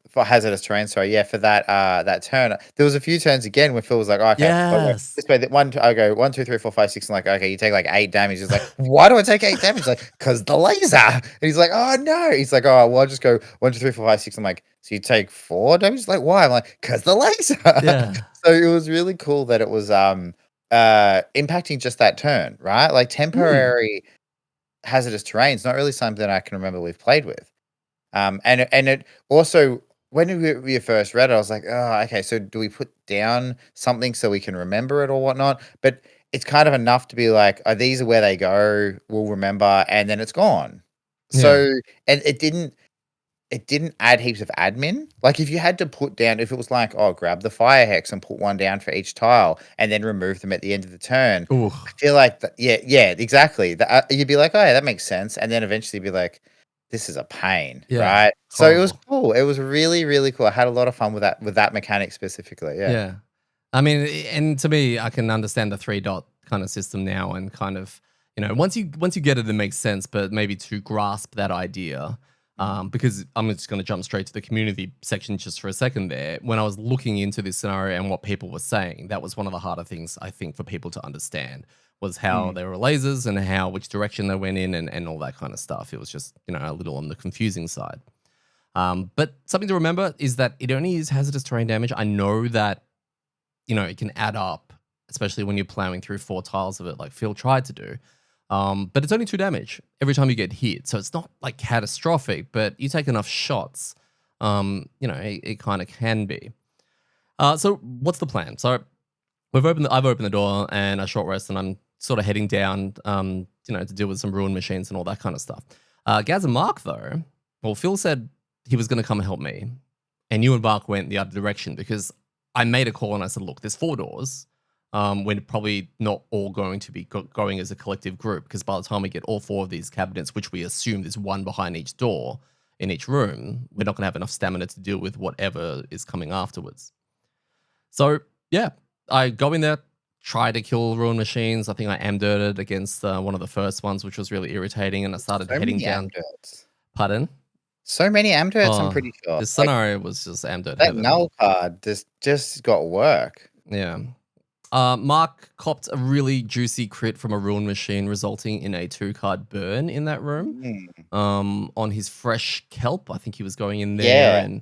for hazardous terrain, sorry, yeah, for that turn, there was a few turns again where Phil was like, "Oh, okay, well, go Yes. this way." That one, I go 1, 2, 3, 4, 5, 6, and like, okay, you take like 8 damage. He's like, "Why do I take 8 damage?" Like, "Cause the laser." And he's like, "Oh no." He's like, "Oh, well, I'll just go 1, 2, 3, 4, 5, 6." I'm like, "So you take 4 damage?" He's like, "Why?" I'm like, "Cause the laser." Yeah. So it was really cool that it was impacting just that turn, right? Like Mm. temporary hazardous terrain is not really something I can remember we've played with. And it also when we first read it, I was like, oh, okay. So do we put down something so we can remember it or whatnot? But it's kind of enough to be like, oh, these are where they go. We'll remember, and then it's gone. Yeah. So and it didn't add heaps of admin. Like if you had to put down, if it was like, oh, grab the fire hex and put one down for each tile, and then remove them at the end of the turn. Ooh. I feel like, yeah, exactly. You'd be like, oh, yeah, that makes sense, and then eventually be like, this is a pain, Yeah. right? So it was Horrible. cool. It was really, really cool. I had a lot of fun with that mechanic specifically. Yeah. Yeah. I mean, and to me, I can understand the 3 dot kind of system now, and kind of, once you get it, it makes sense. But maybe to grasp that idea, because I'm just going to jump straight to the community section just for a second there. When I was looking into this scenario and what people were saying, that was one of the harder things I think for people to understand was how Mm. there were lasers and which direction they went in, and all that kind of stuff. It was just a little on the confusing side. But something to remember is that it only is hazardous terrain damage. I know that, it can add up, especially when you're plowing through 4 tiles of it, like Phil tried to do. But it's only 2 damage every time you get hit. So it's not like catastrophic, but you take enough shots, it kind of can be. So what's the plan? So I've opened the door and a short rest, and I'm sort of heading down, to deal with some ruined machines and all that kind of stuff. Gaz and Mark, though, well, Phil said he was going to come and help me, and you and Mark went the other direction because I made a call and I said, look, there's 4 doors. We're probably not all going to be going as a collective group, because by the time we get all 4 of these cabinets, which we assume there's one behind each door in each room, we're not going to have enough stamina to deal with whatever is coming afterwards. So, yeah, I go in there, try to kill ruined machines. I think I amDirted against one of the first ones, which was really irritating, and I started So heading many down. amDirts. Pardon? So many amDirts. I'm Oh, pretty sure. this Like scenario was just amDirt that heaven. null card just got work. Yeah. Mark copped a really juicy crit from a ruin machine, resulting in a 2-card burn in that room. Mm. On his fresh kelp, I think he was going in there Yeah. and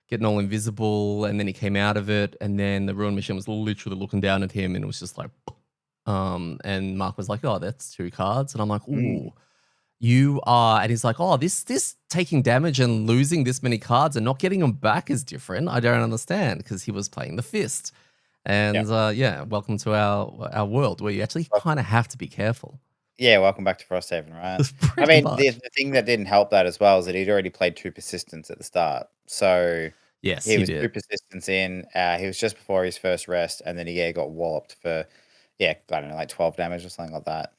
getting all invisible, and then he came out of it, and then the ruin machine was literally looking down at him, and it was just like, and Mark was like, "Oh, that's 2 cards," and I'm like, Mm. "Ooh, you are," and he's like, "Oh, this taking damage and losing this many cards and not getting them back is different. I don't understand," because he was playing the fist. Yeah. And yeah, welcome to our world where you actually Wel kind of have to be careful. Yeah, welcome back to Frosthaven, right? I Pretty mean, the much. the thing that didn't help that as well is that he'd already played 2 persistence at the start. So, Yes, he he was 2 did. persistence in, he was just before his first rest, and then he, yeah, got walloped for, yeah, I don't know, like 12 damage or something like that.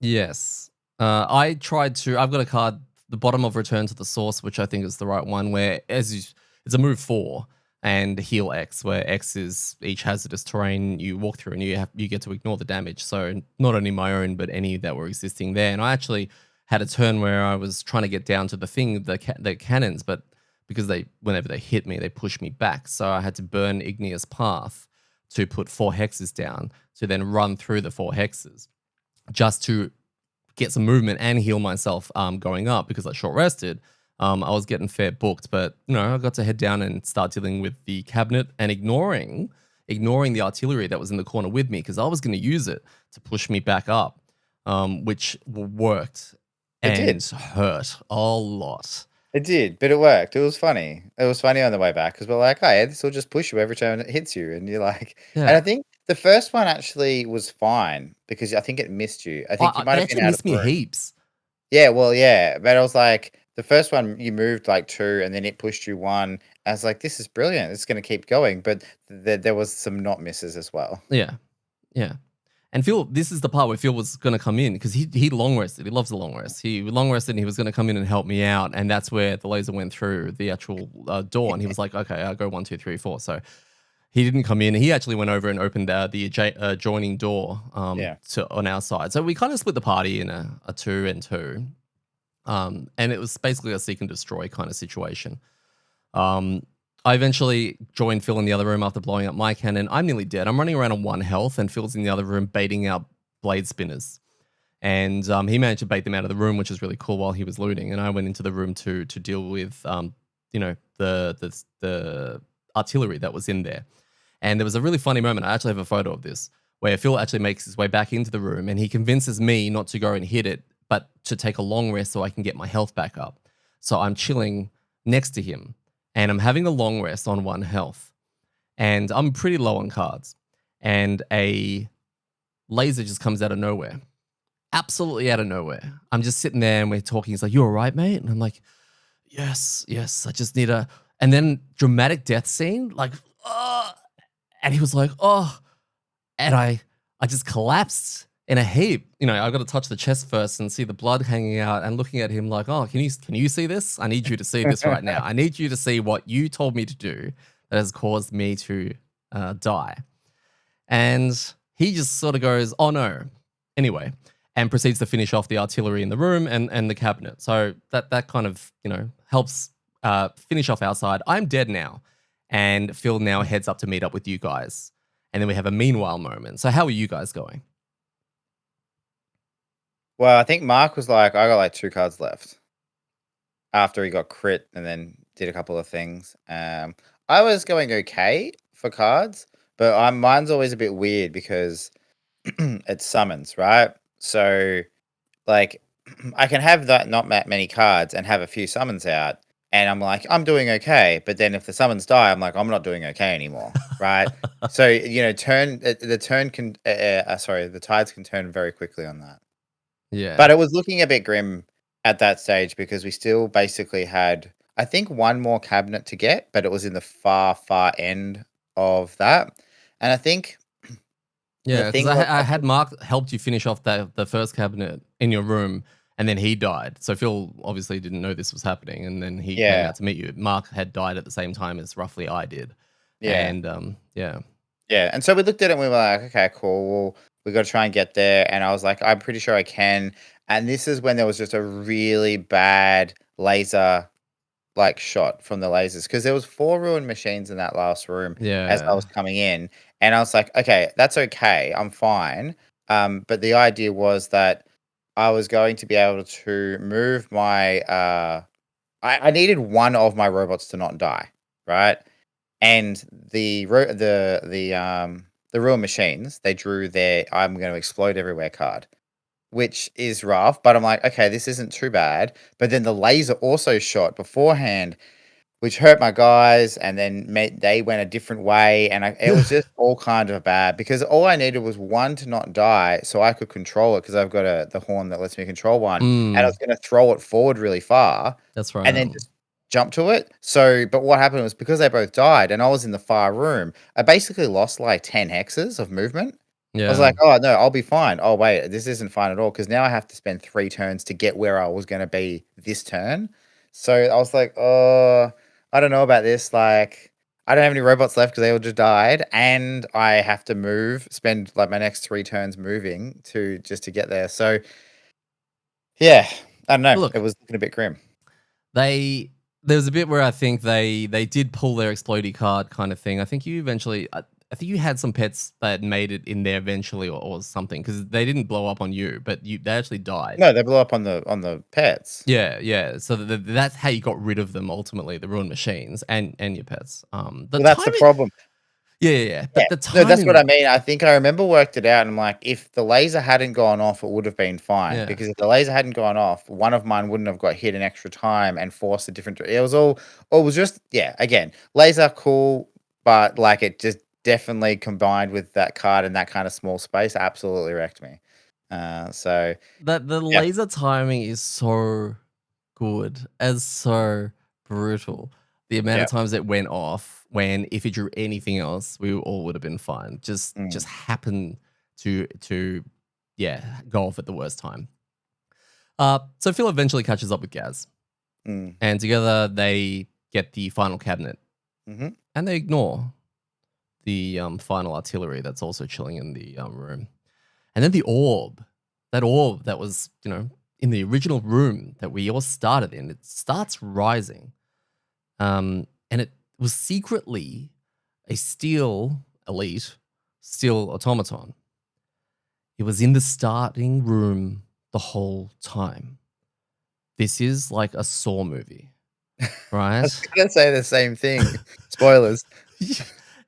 Yes. I tried to. I've got a card, the bottom of Return to the Source, which I think is the right one, where it's a move 4 and heal X, where X is each hazardous terrain you walk through, and you get to ignore the damage. So not only my own, but any that were existing there. And I actually had a turn where I was trying to get down to the cannons, but because whenever they hit me, they push me back. So I had to burn Igneous Path to put 4 hexes down to then run through the 4 hexes just to get some movement and heal myself going up because I short rested. I was getting fair booked, but I got to head down and start dealing with the cabinet and ignoring the artillery that was in the corner with me because I was going to use it to push me back up, which worked It and did. hurt a lot. It did, but it worked. It was funny. It was funny on the way back because we're like, "Oh, yeah, this will just push you every time it hits you," and you're like and I Yeah. think the first one actually was fine because I think it missed you. I think you might They have been actually out of missed me room. heaps. Yeah, well, yeah, but I was like, the first one you moved like 2 and then it pushed you 1. I was like, "This is brilliant. It's gonna keep going," but there was some not misses as well. Yeah. Yeah. And Phil, this is the part where Phil was going to come in because he long rested. He loves the long rest. He long rested and he was going to come in and help me out. And that's where the laser went through the actual door. And he was like, "Okay, I'll go 1, 2, 3, 4." So he didn't come in. He actually went over and opened the adjoining door Yeah. on our side. So we kind of split the party in a 2 and 2. And it was basically a seek and destroy kind of situation. Um, I eventually joined Phil in the other room after blowing up my cannon. I'm nearly dead. I'm running around on 1 health, and Phil's in the other room baiting out blade spinners. And he managed to bait them out of the room, which is really cool while he was looting. And I went into the room to deal with, the artillery that was in there. And there was a really funny moment. I actually have a photo of this where Phil actually makes his way back into the room, and he convinces me not to go and hit it, but to take a long rest so I can get my health back up. So I'm chilling next to him, and I'm having a long rest on 1 health, and I'm pretty low on cards, and a laser just comes out of nowhere, absolutely out of nowhere. I'm just sitting there and we're talking. He's like, "You all right, mate?" And I'm like, "Yes, yes. I just need a." And then dramatic death scene, like, and he was like, "Oh," and I just collapsed in a heap. I got to touch the chest first and see the blood hanging out, and looking at him like, "Oh, can you see this? I need you to see this right now. I need you to see what you told me to do that has caused me to die." And he just sort of goes, "Oh no." Anyway, and proceeds to finish off the artillery in the room and the cabinet. So that kind of, helps finish off our side. I'm dead now. And Phil now heads up to meet up with you guys. And then we have a meanwhile moment. So how are you guys going? Well, I think Mark was like, "I got, like, 2 cards left," after he got crit and then did a couple of things. I was going okay for cards, but mine's always a bit weird because it's summons, right? So, like, I can have that not that many cards and have a few summons out, and I'm like, "I'm doing okay," but then if the summons die, I'm like, "I'm not doing okay anymore," right? So, the turn can, sorry, the tides can turn very quickly on that. Yeah. But it was looking a bit grim at that stage because we still basically had, I think, 1 more cabinet to get, but it was in the far, far end of that. And I think the Yeah, because thing was, I I had think, Mark helped you finish off the first cabinet in your room, and then he died. So Phil obviously didn't know this was happening, and then he came yeah, out to meet you. Mark had died at the same time as roughly I did, yeah, and yeah, yeah. And so we looked at it and we were like, okay, cool. Well, we got to try and get there. And I was like, I'm pretty sure I can. And this is when there was just a really bad laser like shot from the lasers because there was 4 ruined machines in that last room as I yeah, was coming in, And I was like, okay, that's okay. I'm fine. But the idea was that I was going to be able to move my. I needed one of my robots to not die, right? And the real machines, they drew their "I'm going to explode everywhere" card, which is rough. But I'm like, okay, this isn't too bad. But then the laser also shot beforehand, which hurt my guys, and then they went a different way, and it was just all kind of bad because all I needed was one to not die, so I could control it because I've got the horn that lets me control one, and I was going to throw it forward really far, That's and right. then just jump to it. So, but what happened was because they both died, and I was in the far room, I basically lost like 10 hexes of movement. I was Yeah. like, "Oh no, I'll be fine." Oh wait, this isn't fine at all because now I have to spend 3 turns to get where I was going to be this turn. So I was like, "Oh." I don't know about this. Like, I don't have any robots left because they all just died, and I have to spend like my next 3 turns moving to get there. So, yeah, I don't know. It Look, was looking a bit grim. there was a bit where I think they did pull their explodey card kind of thing. I think you eventually, I think you had some pets that made it in there eventually or something because they didn't blow up on you, but they actually died. No, they blew up on the pets. Yeah, yeah. So that's how you got rid of them ultimately, the ruined machines and your pets. The Well, that's the timing, problem. yeah, yeah, yeah. Yeah. But the No, that's what timing, I mean. I think I remember worked it out, and I'm like, if the laser hadn't gone off, it would have been fine. yeah, Because if the laser hadn't gone off, one of mine wouldn't have got hit an extra time and forced a different. It was all was just yeah. Again, laser cool, but like it just definitely combined with that card and that kind of small space, absolutely wrecked me. So that the yeah, laser timing is so good as so brutal. The amount yeah, of times it went off when if it drew anything else, we all would have been fine. Just mm, happened to yeah go off at the worst time. So Phil eventually catches up with Gaz, mm, and together they get the final cabinet, mm-hmm, and they ignore the final artillery that's also chilling in the room. And then the orb, that orb that was, in the original room that we all started in, it starts rising. And it was secretly a steel elite, steel automaton. It was in the starting room the whole time. This is like a Saw movie, I right? was gonna say the same thing. Spoilers.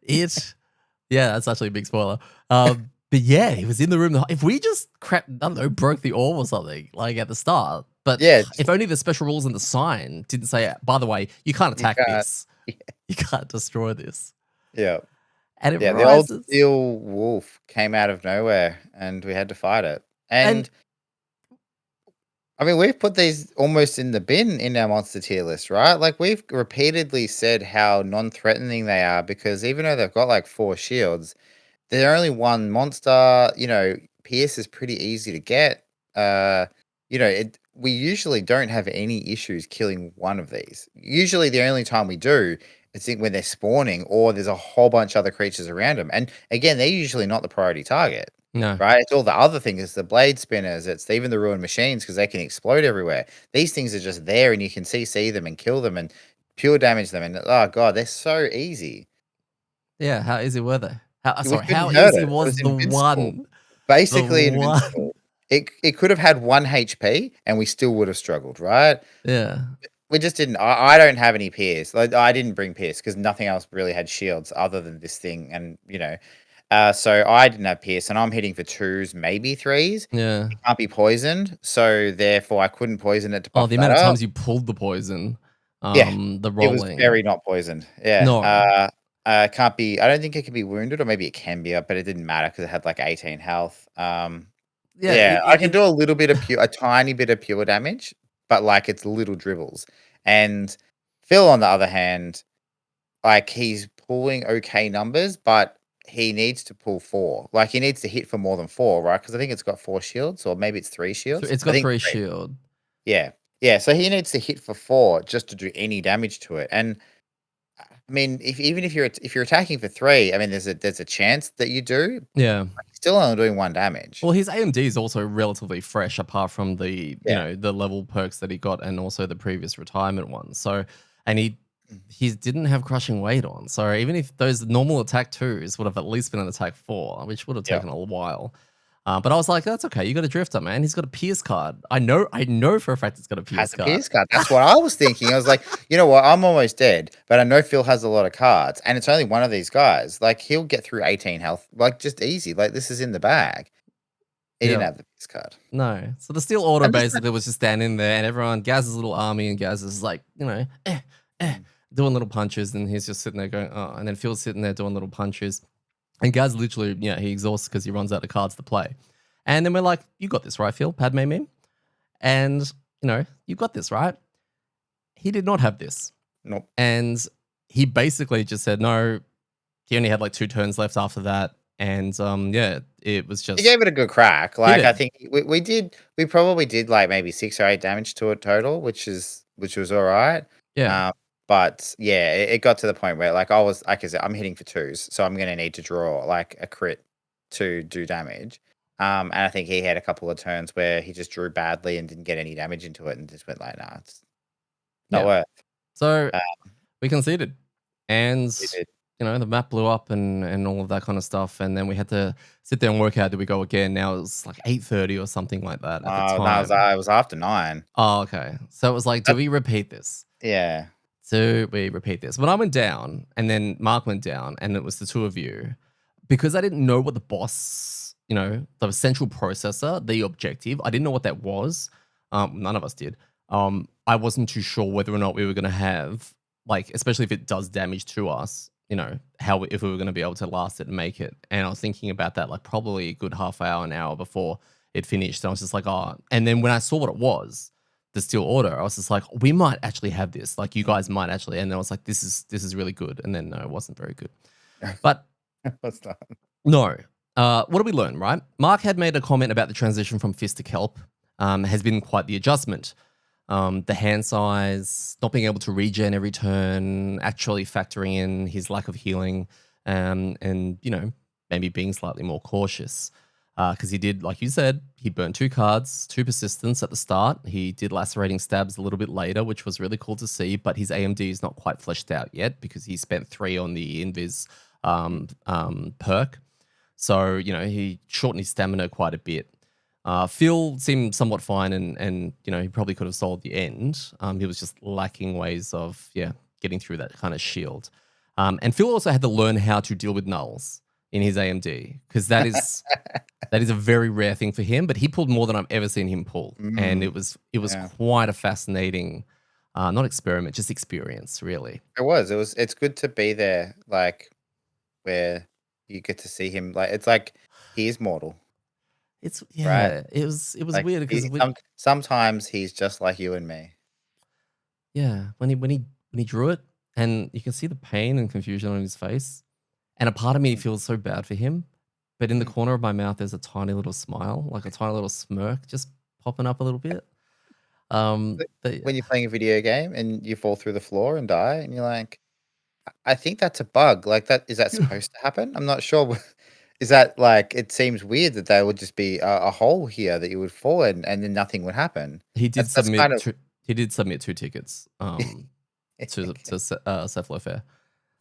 it Yeah, that's actually a big spoiler. But yeah, he was in the room. If we just I don't know, broke the orb or something like at the start, but Yeah, if only the special rules in the sign didn't say, by the way, you can't you attack can't. this, you can't destroy this, Yeah. and it Yeah, the old rises. steel wolf came out of nowhere, and we had to fight it. And And I mean, we've put these almost in the bin in our monster tier list, right? Like we've repeatedly said how non-threatening they are because even though they've got like 4 shields, they're only one monster. Pierce is pretty easy to get. Uh, we usually don't have any issues killing one of these. Usually, the only time we do is when they're spawning or there's a whole bunch of other creatures around them. And again, they're usually not the priority target, no, right? It's all the other things. It's the blade spinners. It's even the ruined machines because they can explode everywhere. These things are just there, and you can see them and kill them and pure damage them. And oh god, they're so easy. yeah, how easy were they? We Sorry, how couldn't hurt easy it. It was was the invincible. one? The Basically one, invincible. It could have had 1 HP and we still would have struggled, right? yeah, We just didn't. I don't have any Pierce. Like I didn't bring Pierce because nothing else really had shields other than this thing, and so I didn't have Pierce, and I'm hitting for twos, maybe threes. yeah. It can't be poisoned, so therefore I couldn't poison it to Oh, buff the that amount of up. times you pulled the poison, Yeah, the it was rolling, very not poisoned. Yeah. no, Can't be. I don't think it can be wounded, or maybe it can be, but it didn't matter because it had like 18 health. yeah, Yeah, I can do a little bit of a tiny bit of pure damage, but like it's little dribbles. And Phil, on the other hand, like he's pulling okay numbers, but he needs to pull four. Like he needs to hit for more than four, right? Because I think it's got 4 shields, or maybe it's 3 shields. it's I got think three three. shield. Yeah, yeah. So he needs to hit for four just to do any damage to it. And I mean, even if you're attacking for three, I mean, there's a chance that you do. Yeah. But you're still only doing one damage. Well, his AMD is also relatively fresh, apart from Yeah. the level perks that he got, and also the previous retirement ones. So, and he he didn't have crushing weight on. So even if those normal attack 2s would have at least been an attack 4, which would have Yeah. taken a while. But I was like, that's okay. You got a drifter, man. He's got a Pierce card. I know for a fact he's got a Has Pierce a card. Pierce card. That's what I was thinking. I was like, you know what? I'm almost dead, but I know Phil has a lot of cards, and it's only one of these guys. Like he'll get through 18 health, like just easy. Like this is in the bag. He didn't Yeah. have the Pierce card. No. So the Steel Order I'm just basically was just standing there, and everyone, Gaz's little army, and Gaz is like, mm, doing little punches, and he's just sitting there going, oh, and then Phil's sitting there doing little punches. And Gaz literally, he exhausts because he runs out of cards to play. And then we're like, you got this, right, Phil? Padme meme? And, you got this, right? He did not have this. nope. And he basically just said, no, he only had like 2 turns left after that. And it was just. He gave it a good crack. He Like I did. think we probably did like maybe 6 or 8 damage to it total, which was all right. Yeah. But yeah, it got to the point where like I was like I said, I'm hitting for 2s, so I'm gonna need to draw like a crit to do damage. And I think he had a couple of turns where he just drew badly and didn't get any damage into it and just went like, nah, it's not Yeah. worth. So Uh, we conceded. And, he did. the map blew up and all of that kind of stuff. And then we had to sit there and work out, do we go again? Now it was like 8:30 or something like that at the No, time. it was after 9. Oh, okay. So it was like, do we repeat this? Yeah. Do we repeat this? When I went down and then Mark went down and it was the 2 of you, because I didn't know what the boss, the central processor, the objective, I didn't know what that was. None of us did. I wasn't too sure whether or not we were going to have, like, especially if it does damage to us, if we were going to be able to last it and make it. And I was thinking about that, like, probably a good half hour, an hour before it finished. And I was just like, oh. And then when I saw what it was, the Steel Order, I was just like, we might actually have this. Like, you guys might actually. And then I was like, this is really good. And then no, it wasn't very good. But What's that? no. What did we learn, right? Mark had made a comment about the transition from fist to kelp. Has been quite the adjustment. The hand size, not being able to regen every turn, actually factoring in his lack of healing, and maybe being slightly more cautious. Because he did, like you said, he burnt 2 cards, 2 persistence at the start. He did lacerating stabs a little bit later, which was really cool to see. But his AMD is not quite fleshed out yet because he spent 3 on the invis perk. So he shortened his stamina quite a bit. Phil seemed somewhat fine, and he probably could have solved the end. He was just lacking ways of getting through that kind of shield. And Phil also had to learn how to deal with nulls in his AMD because that is a very rare thing for him. But he pulled more than I've ever seen him pull, and it was Yeah. quite a fascinating, not experiment, just experience, really. It's good to be there, like where you get to see him. Like it's like he is mortal, It's right? it was Like weird because sometimes he's just like you and me. when he drew it, and you can see the pain and confusion on his face, and a part of me Mm, feels so bad for him, but in the mm. corner of my mouth, there's a tiny little smile, like a tiny little smirk, just popping up a little bit. When you're playing a video game and you fall through the floor and die, and you're like, I think that's a bug. Like that is that supposed to happen? I'm not sure. Is that like it seems weird that there would just be a hole here that you would fall in and then nothing would happen. he did That's kind submit of two, he did submit 2 tickets to okay. Cephalo Fair.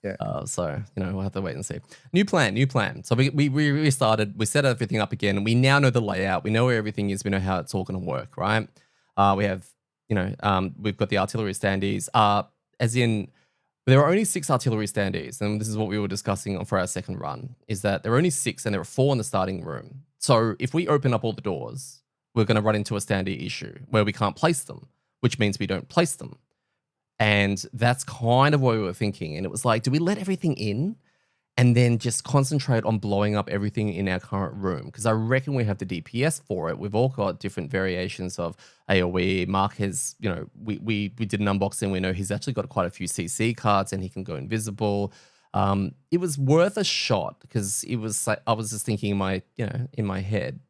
Yeah. So we'll have to wait and see. New plan. So we restarted. We set everything up again. We now know the layout. We know where everything is. We know how it's all going to work, right? We have, we've got the artillery standees. As in, there are only 6 artillery standees, and this is what we were discussing for our second run. Is that there are only 6, and there are 4 in the starting room. So if we open up all the doors, we're going to run into a standee issue where we can't place them, which means we don't place them. And that's kind of what we were thinking. And it was like, do we let everything in and then just concentrate on blowing up everything in our current room? Because I reckon we have the DPS for it. We've all got different variations of AoE. Mark has, we did an unboxing. We know he's actually got quite a few CC cards and he can go invisible. It was worth a shot because it was like, I was just thinking in my head,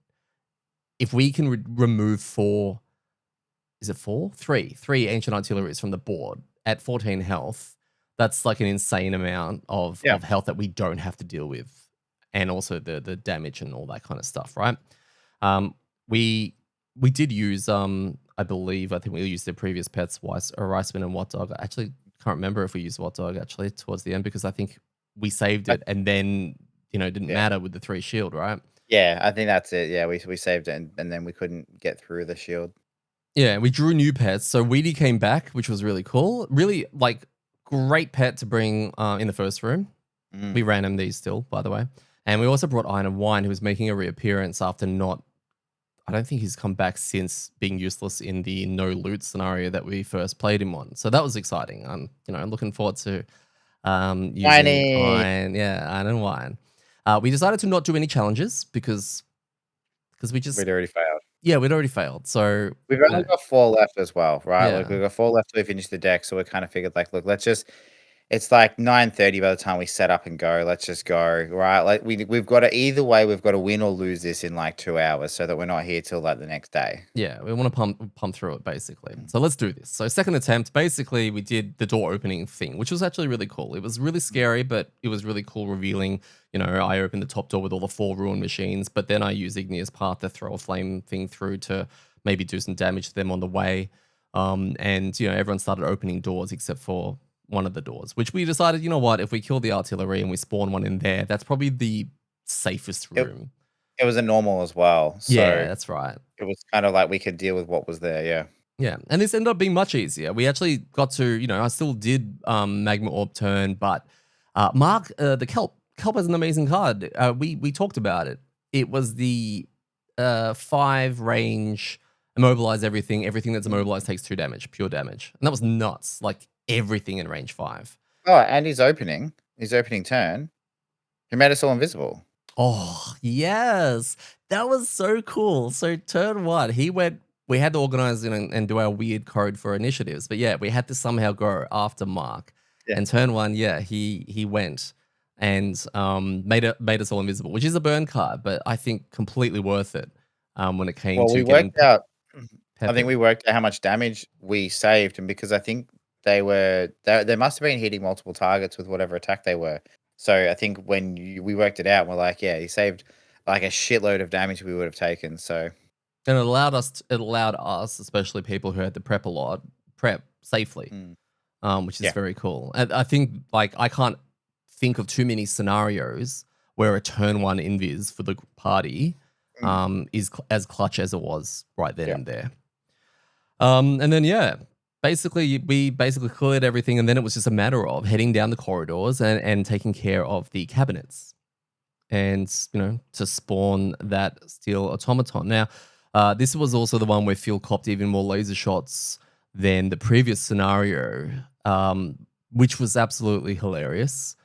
if we can remove 4, is it 4? 3 ancient artilleries from the board at 14 health. That's like an insane amount of health that we don't have to deal with, and also the damage and all that kind of stuff, right? We did use I think we used the previous pets, Riceman and What Dog. I actually can't remember if we used What Dog actually towards the end because I think we saved I it and then, it didn't Yeah. matter with the 3 shield, right? Yeah, I think that's it. Yeah, we saved it and then we couldn't get through the shield. Yeah, we drew new pets. So Weedy came back, which was really cool. Really, like, great pet to bring in the first room. Mm. We ran him these still, by the way. And we also brought Iron and Wine, who was making a reappearance after not. I don't think he's come back since being useless in the no loot scenario that we first played him on. So that was exciting. I'm, looking forward to using Tiny. Iron and Wine. We decided to not do any challenges because we just We'd already failed. we'd already failed. So We've you only know got 4 left as well, right? Like, yeah. we've got 4 left till we finish the deck, so we kinda figured, like, "Look, let's just." It's like 9:30 by the time we set up and go. Let's just go, right? Like, we've gotta either way, we've gotta win or lose this in, like, 2 hours so that we're not here till, like, the next day. Yeah, we want to pump through it basically. Mm. So let's do this. So second attempt, basically we did the door opening thing, which was actually really cool. It was really scary, but it was really cool revealing, I opened the top door with all the 4 ruined machines, but then I used Igneous Path to throw a flame thing through to maybe do some damage to them on the way. And everyone started opening doors except for one of the doors, which we decided, you know what, if we kill the artillery and we spawn one in there, that's probably the safest It room. it was a normal as well, Yeah, so that's right. it was kinda like we could deal with what was there, yeah. Yeah, and this ended up being much easier. We actually got to, I still did Magma Orb turn, but Mark, the Kelp has an amazing card. We talked about it. It was the 5 range, immobilize everything. Everything that's Mm. immobilized takes 2 damage, pure damage. And that was nuts. Like everything in range 5. Oh, and his opening turn, he made us all invisible. Oh, yes. That was so cool. So turn 1, we had to organize and do our weird code for initiatives. But yeah, we had to somehow go after Mark. Yeah. And turn 1, yeah, he went and made us all invisible, which is a burn card, but I think completely worth it when it came Well, to we getting worked out I think peppered. we worked out how much damage we saved, and because I think they must have been hitting multiple targets with whatever attack they were. So I think when we worked it out, we're like, yeah, he saved like a shitload of damage we would have taken. So And it allowed us, especially people who had to prep a lot, prep safely. mm, Which is yeah, very cool. And I think like I can't think of too many scenarios where a turn 1 invis for the party mm, is as clutch as it was right then yeah. and there. And then basically we basically cleared everything, and then it was just a matter of heading down the corridors and taking care of the cabinets, and to spawn that steel automaton. Now, this was also the one where Phil copped even more laser shots than the previous scenario, which was absolutely hilarious.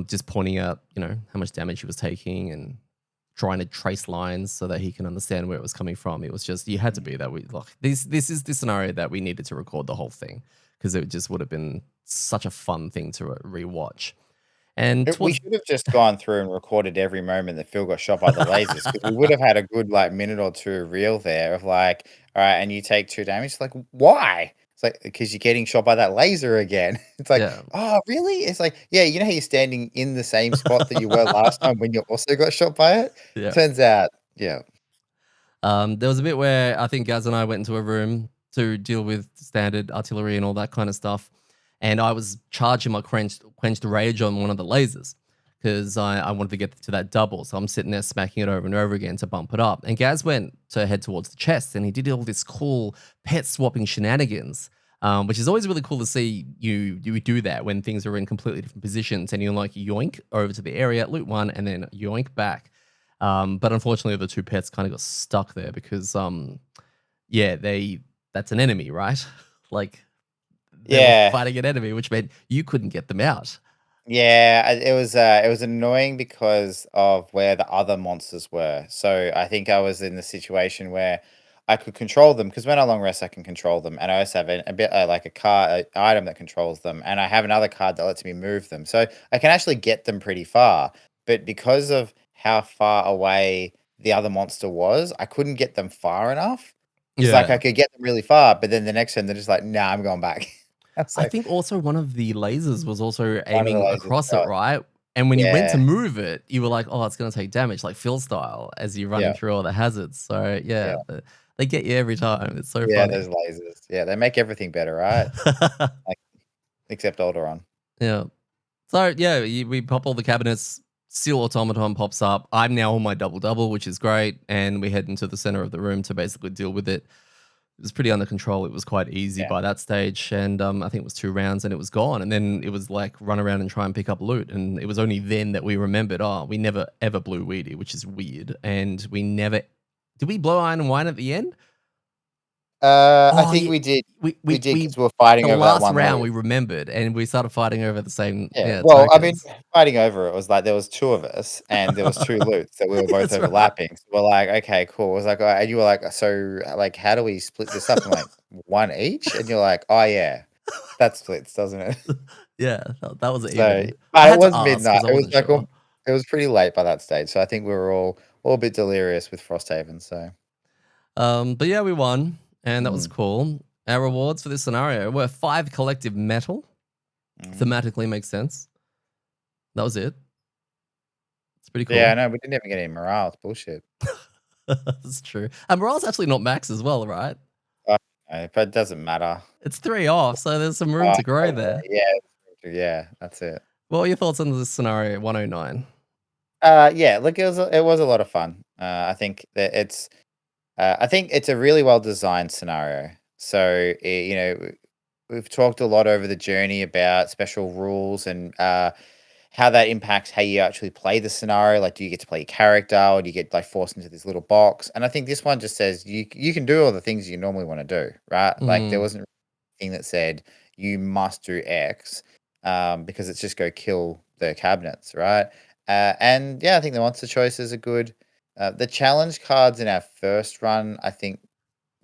Just pointing out, how much damage he was taking and trying to trace lines so that he can understand where it was coming from. It was just you had to be that. We like this is the scenario that we needed to record the whole thing because it just would have been such a fun thing to rewatch. And We towards should have just gone through and recorded every moment that Phil got shot by the lasers, because we would have had a good, like, minute or 2 reel there of like, "Alright, and you take 2 damage." It's like, "Why?" It's like, "'Cause you're getting shot by that laser again." It's like, yeah, "Oh, really?" It's like, "Yeah, you know how you're standing in the same spot that you were last time when you also got shot by it?" yeah. Turns out yeah. There was a bit where I think Gaz and I went into a room to deal with standard artillery and all that kind of stuff. And I was charging my quenched rage on one of the lasers because I wanted to get to that double. So I'm sitting there smacking it over and over again to bump it up. And Gaz went to head towards the chest and he did all this cool pet swapping shenanigans, which is always really cool to see you do that when things are in completely different positions and you're like yoink over to the area, loot one, and then yoink back. But unfortunately, the 2 pets kind of got stuck there because, that's an enemy, right? Like they were Yeah. fighting an enemy, which meant you couldn't get them out. Yeah, it was annoying because of where the other monsters were. So I think I was in the situation where I could control them because when I long rest, I can control them, and I also have a bit like a card item that controls them, and I have another card that lets me move them. So I can actually get them pretty far, but because of how far away the other monster was, I couldn't get them far enough. It's like I Yeah. could get them really far, but then the next turn they're just like, "Nah, I'm going back." I was I like, think also one of the lasers was also one of the aiming lasers. across it, Oh, right? And when you went to yeah, move it, you were like, oh, it's going to take damage, like Phil style, as you're running yeah, through all the hazards. So, yeah. they get you every time. It's so Yeah, funny. those lasers. Yeah, they make everything better, right? Like except Alderaan. Yeah. So yeah, we pop all the cabinets. Steel automaton pops up. I'm now on my double, which is great, and we head into the center of the room to basically deal with it. It was pretty under control. It was quite easy Yeah. by that stage, and I think it was 2 rounds, and it was gone. And then it was like run around and try and pick up loot. And it was only then that we remembered, oh, we never ever blew Weedy, which is weird. And we never did we blow Iron and Wine at the end? I Oh think yeah, we did. we We we did we because we were fighting the over that last one round loot. we remembered, and we started fighting over the same Yeah. Well, I mean, tokens. fighting over it was like there was two of us, and there was two loots that we were both That's right. overlapping. So we're like, okay, cool. I was like, and you were like, so like, how do we split this up? I'm like, one each, and you're like, oh yeah, that splits, doesn't it? Yeah, that was So, even. I but it had to was ask midnight. because I It was wasn't like sure. it was pretty late by that stage. So I think we were all a bit delirious with Frosthaven. So. But yeah, we won, and that was Mm, cool. Our rewards for this scenario were 5 collective metal. mm. Thematically makes sense. That was it. It's pretty Yeah, I cool. know. We didn't even get any morale. It's bullshit. That's true. And morale's actually not max as well, right? I know, but it doesn't matter. It's 3 off, so there's some room Oh, to grow yeah, there. yeah, that's it. What were your thoughts on this scenario 109? Yeah, look, it was a lot of fun. I think it's a really well designed scenario. So, we've talked a lot over the journey about special rules and how that impacts how you actually play the scenario. Like, do you get to play your character, or do you get like forced into this little box? And I think this one just says you can do all the things you normally want to do, right? Like, there Mm, wasn't anything that said you must do X, because it's just go kill the cabinets, right? And yeah, I think the monster choices are good. The challenge cards in our first run, I think,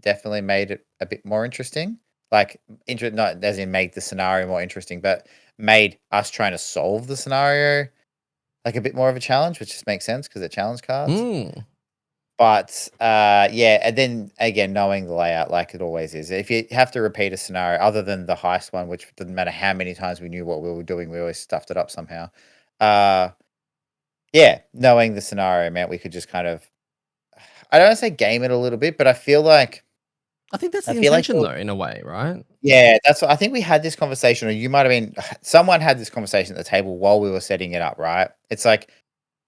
definitely made it a bit more interesting. Like, not as in make the scenario more interesting, but made us trying to solve the scenario like a bit more of a challenge, which just makes sense because they're challenge cards. mm, But yeah, and then again, knowing the layout like it always is. If you have to repeat a scenario, other than the heist one, which doesn't matter how many times we knew what we were doing, we always stuffed it up somehow. Uh, yeah, knowing the scenario meant we could just kind of, I don't want to say game it a little bit, but I think that's I the feel like intention though, in a way, right? yeah, that's what I think we had this conversation, or you might have been someone had this conversation at the table while we were setting it up, right? It's like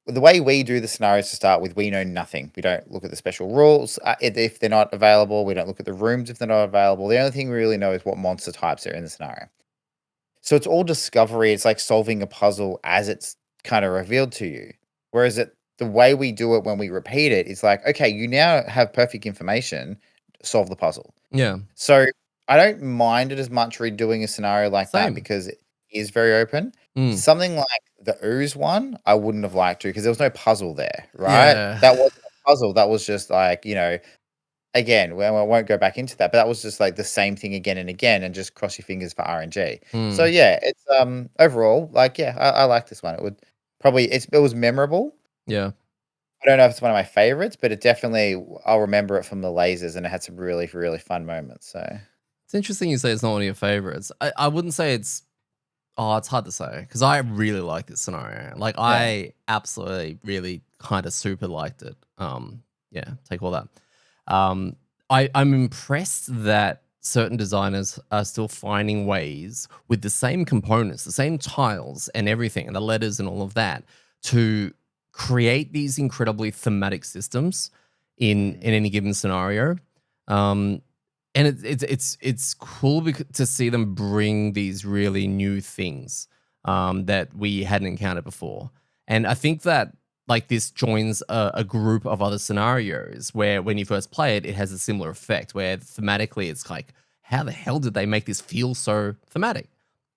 the way we do the scenarios to start with, we know nothing. We don't look at the special rules if they're not available. We don't look at the rooms if they're not available. The only thing we really know is what monster types are in the scenario. So it's all discovery. It's like solving a puzzle as it's kind of revealed to you. Whereas the way we do it when we repeat it is like, okay, you now have perfect information, solve the puzzle. Yeah, So, I don't mind it as much redoing a scenario like that same. because it is very open. Mm, Something like the ooze one, I wouldn't have liked to because there was no puzzle there, right? yeah. That wasn't a puzzle. That was just like, again, well, I won't go back into that, but that was just like the same thing again and again, and just cross your fingers for RNG. So Mm, yeah, it's overall like yeah, I like this one. It would probably it was memorable. yeah. I don't know if it's one of my favorites, but it definitely I'll remember it from the lasers, and it had some really really fun moments. So. It's interesting you say it's not one of your favorites. I wouldn't say it's. Oh, it's hard to say because I really like this scenario. Like Yeah. I absolutely, really, kind of super liked it. Yeah, take all that. Um, I'm impressed that certain designers are still finding ways with the same components, the same tiles and everything, and the letters and all of that to create these incredibly thematic systems in Mm. any given scenario. Um, and it's cool to see them bring these really new things that we hadn't encountered before. And I think that like this joins a group of other scenarios where when you first play it, it has a similar effect where thematically it's like, how the hell did they make this feel so thematic?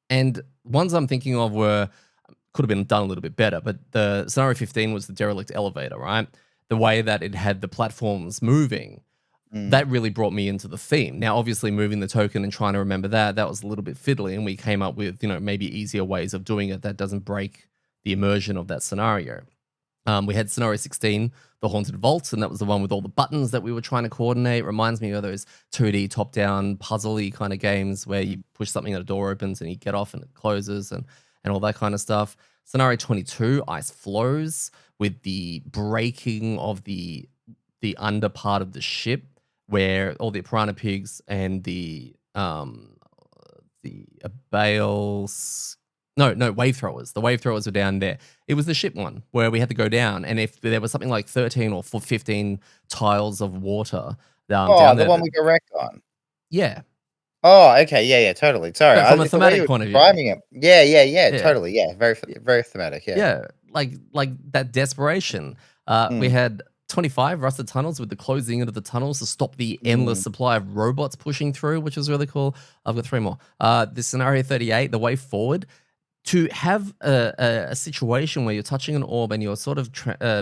And ones I'm thinking of were could have been done a little bit better, but the scenario 15 was the derelict elevator, right? The way that it had the platforms moving that Mm. really brought me into the theme. Now, obviously, moving the token and trying to remember that was a little bit fiddly, and we came up with, maybe easier ways of doing it that doesn't break the immersion of that scenario. We had scenario 16, the haunted vault, and that was the one with all the buttons that we were trying to coordinate. Reminds me of those 2D top-down puzzle-y kind of games where you Mm. push something and a door opens and you get off and it closes and all that kind of stuff. Scenario 22, ice flows with the breaking of the under part of the ship where all the piranha pigs and the the bales. No, wave throwers. The wave throwers were down there. It was the ship one where we had to go down, and if there was something like 13 or 15 tiles of water Oh, down the there, one we got wrecked on. yeah. Oh, okay, yeah, totally. Sorry, But from a it's the way you thematic were point of view, describing it. Yeah, yeah, totally. Yeah, very thematic. Yeah. yeah, like that desperation. We Mm, had 25 rusted tunnels with the closing into the tunnels to stop the endless mm, supply of robots pushing through, which was really cool. I've got 3 more. This scenario 38, the way forward. To have a situation where you're touching an orb and you're sort of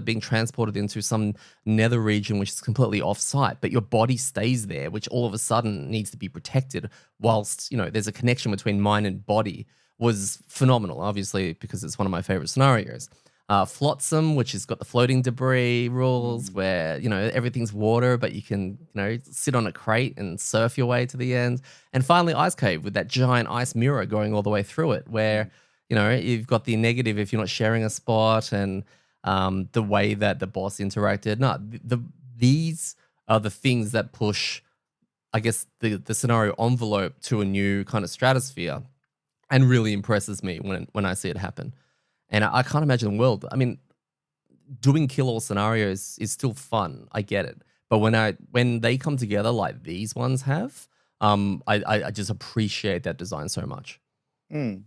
being transported into some nether region which is completely off-site, but your body stays there, which all of a sudden needs to be protected whilst, there's a connection between mind and body, was phenomenal, obviously, because it's one of my favorite scenarios. Flotsam, which has got the floating debris rules mm, where, everything's water, but you can, sit on a crate and surf your way to the end. And finally, Ice Cave with that giant ice mirror going all the way through it, where mm. you've got the negative if you're not sharing a spot, and the way that the boss interacted. No, these are the things that push, I guess, the scenario envelope to a new kind of stratosphere, and really impresses me when I see it happen. And I can't imagine the world. I mean, doing kill all scenarios is still fun. I get it, but when they come together like these ones have, I just appreciate that design so much. Mm.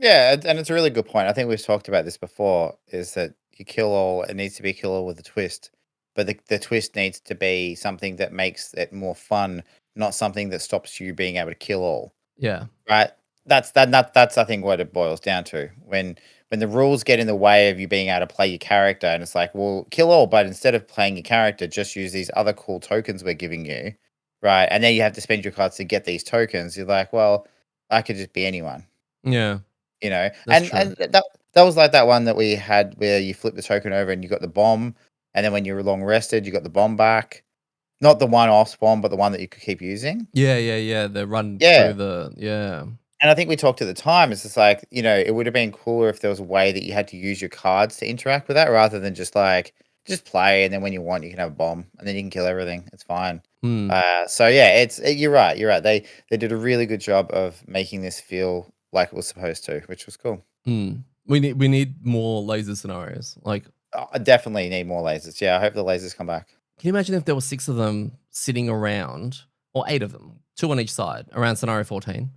Yeah, and it's a really good point. I think we've talked about this before, is that you kill all, it needs to be kill all with a twist. But the twist needs to be something that makes it more fun, not something that stops you being able to kill all. Yeah. Right? That's I think what it boils down to. When the rules get in the way of you being able to play your character, and it's like, well, kill all, but instead of playing your character, just use these other cool tokens we're giving you. Right. And then you have to spend your cards to get these tokens. You're like, well, I could just be anyone. Yeah, You know, that's true. and that was like that one that we had where you flip the token over and you got the bomb, and then when you were long rested, you got the bomb back. Not the one-off bomb, but the one that you could keep using. Yeah. The run Yeah, through the yeah. and I think we talked at the time, it's just like, it would have been cooler if there was a way that you had to use your cards to interact with that rather than just like, just play, and then when you want, you can have a bomb, and then you can kill everything. It's fine. Hmm. So yeah, you're right. You're right. They did a really good job of making this feel like it was supposed to, which was cool. We need more laser scenarios. Like, I definitely need more lasers. Yeah, I hope the lasers come back. can you imagine if there were 6 of them sitting around, or 8 of them, 2 on each side, around scenario 14?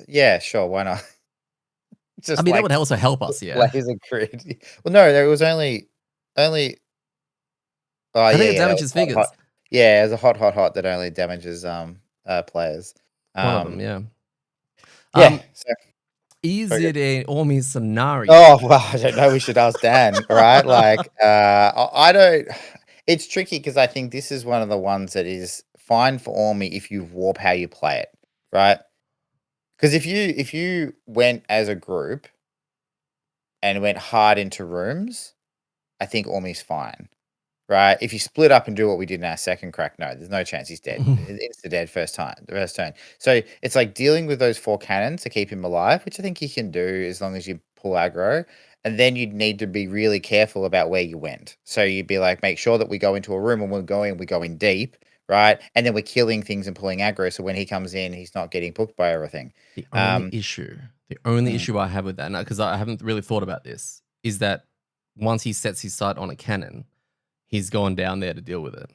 Yeah, sure, why not? I Just mean, that would like also help us, yeah. laser grid. Well, no, there was only. Oh I think yeah, it yeah, that was damages hot. figures. Yeah, it was a hot that only damages players. One of them, Um, yeah. yeah. Um, So is very good. it a Ormi scenario? Oh well, I don't know. We should ask Dan, right? Like, I don't. It's tricky because I think this is one of the ones that is fine for Ormy if you warp how you play it, right? Because if you went as a group and went hard into rooms, I think Ormy's fine. Right? If you split up and do what we did in our second crack, no, there's no chance he's dead. It's the dead first time, the first turn. So it's like dealing with those 4 cannons to keep him alive, which I think you can do as long as you pull aggro. And then you'd need to be really careful about where you went. So you'd be like, make sure that we go into a room and we go in deep, right? And then we're killing things and pulling aggro. So when he comes in, he's not getting hooked by everything. The only Um, issue, the only mm. issue I have with that, because I haven't really thought about this, is that once he sets his sight on a cannon, he's gone down there to deal with it.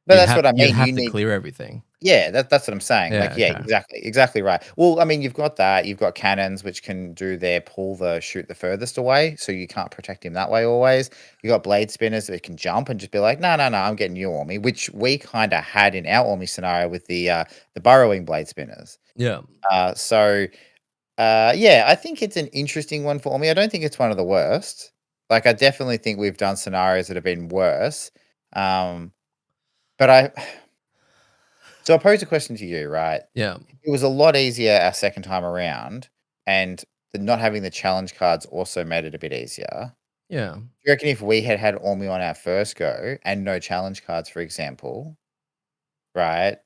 But that's what I You'd mean. have You to need. clear everything. Yeah, that's what I'm saying. Yeah, Like, yeah, okay. exactly right. Well, I mean, you've got that. You've got cannons which can do their pull the shoot the furthest away, so you can't protect him that way always. You got blade spinners that can jump and just be like, no, I'm getting you on me, which we kind of had in our Ormy scenario with the burrowing blade spinners. Yeah. So yeah, I think it's an interesting one for me. I don't think it's one of the worst. Like, I definitely think we've done scenarios that have been worse. Um, but I So I'll pose a question to you, right? Yeah. It was a lot easier our second time around, and the not having the challenge cards also made it a bit easier. Yeah. Do you reckon if we had had Ormi on our first go and no challenge cards, for example, right?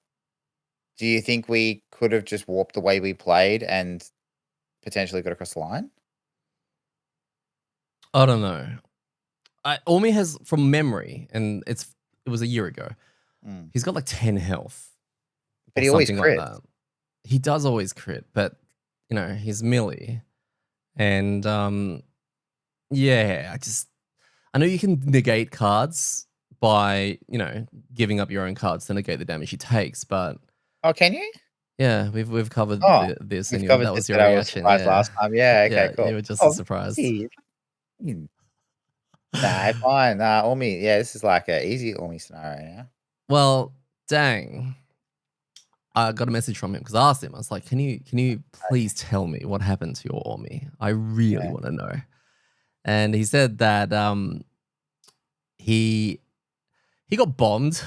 Do you think we could have just warped the way we played and potentially got across the line? I don't know. Ormi has, from memory, and it was a year ago. Mm. He's got like 10 health But or he always something like crits. that. He does always crit, but he's melee. And yeah, I know you can negate cards by, giving up your own cards to negate the damage he takes, but Oh, can you? yeah, we've covered Oh, this, we've and covered that this was your that I was reaction. surprised Yeah, last time. Yeah, okay, yeah, cool. you were just as Oh, surprised. easy. Mm. Nah, fine. Nah, Ormi. Yeah, this is like a easy Ormi scenario now. Well, dang. I got a message from him because I asked him. I was like, "Can you please tell me what happened to your Ormi? I really Yeah. want to know." And he said that he he got bombed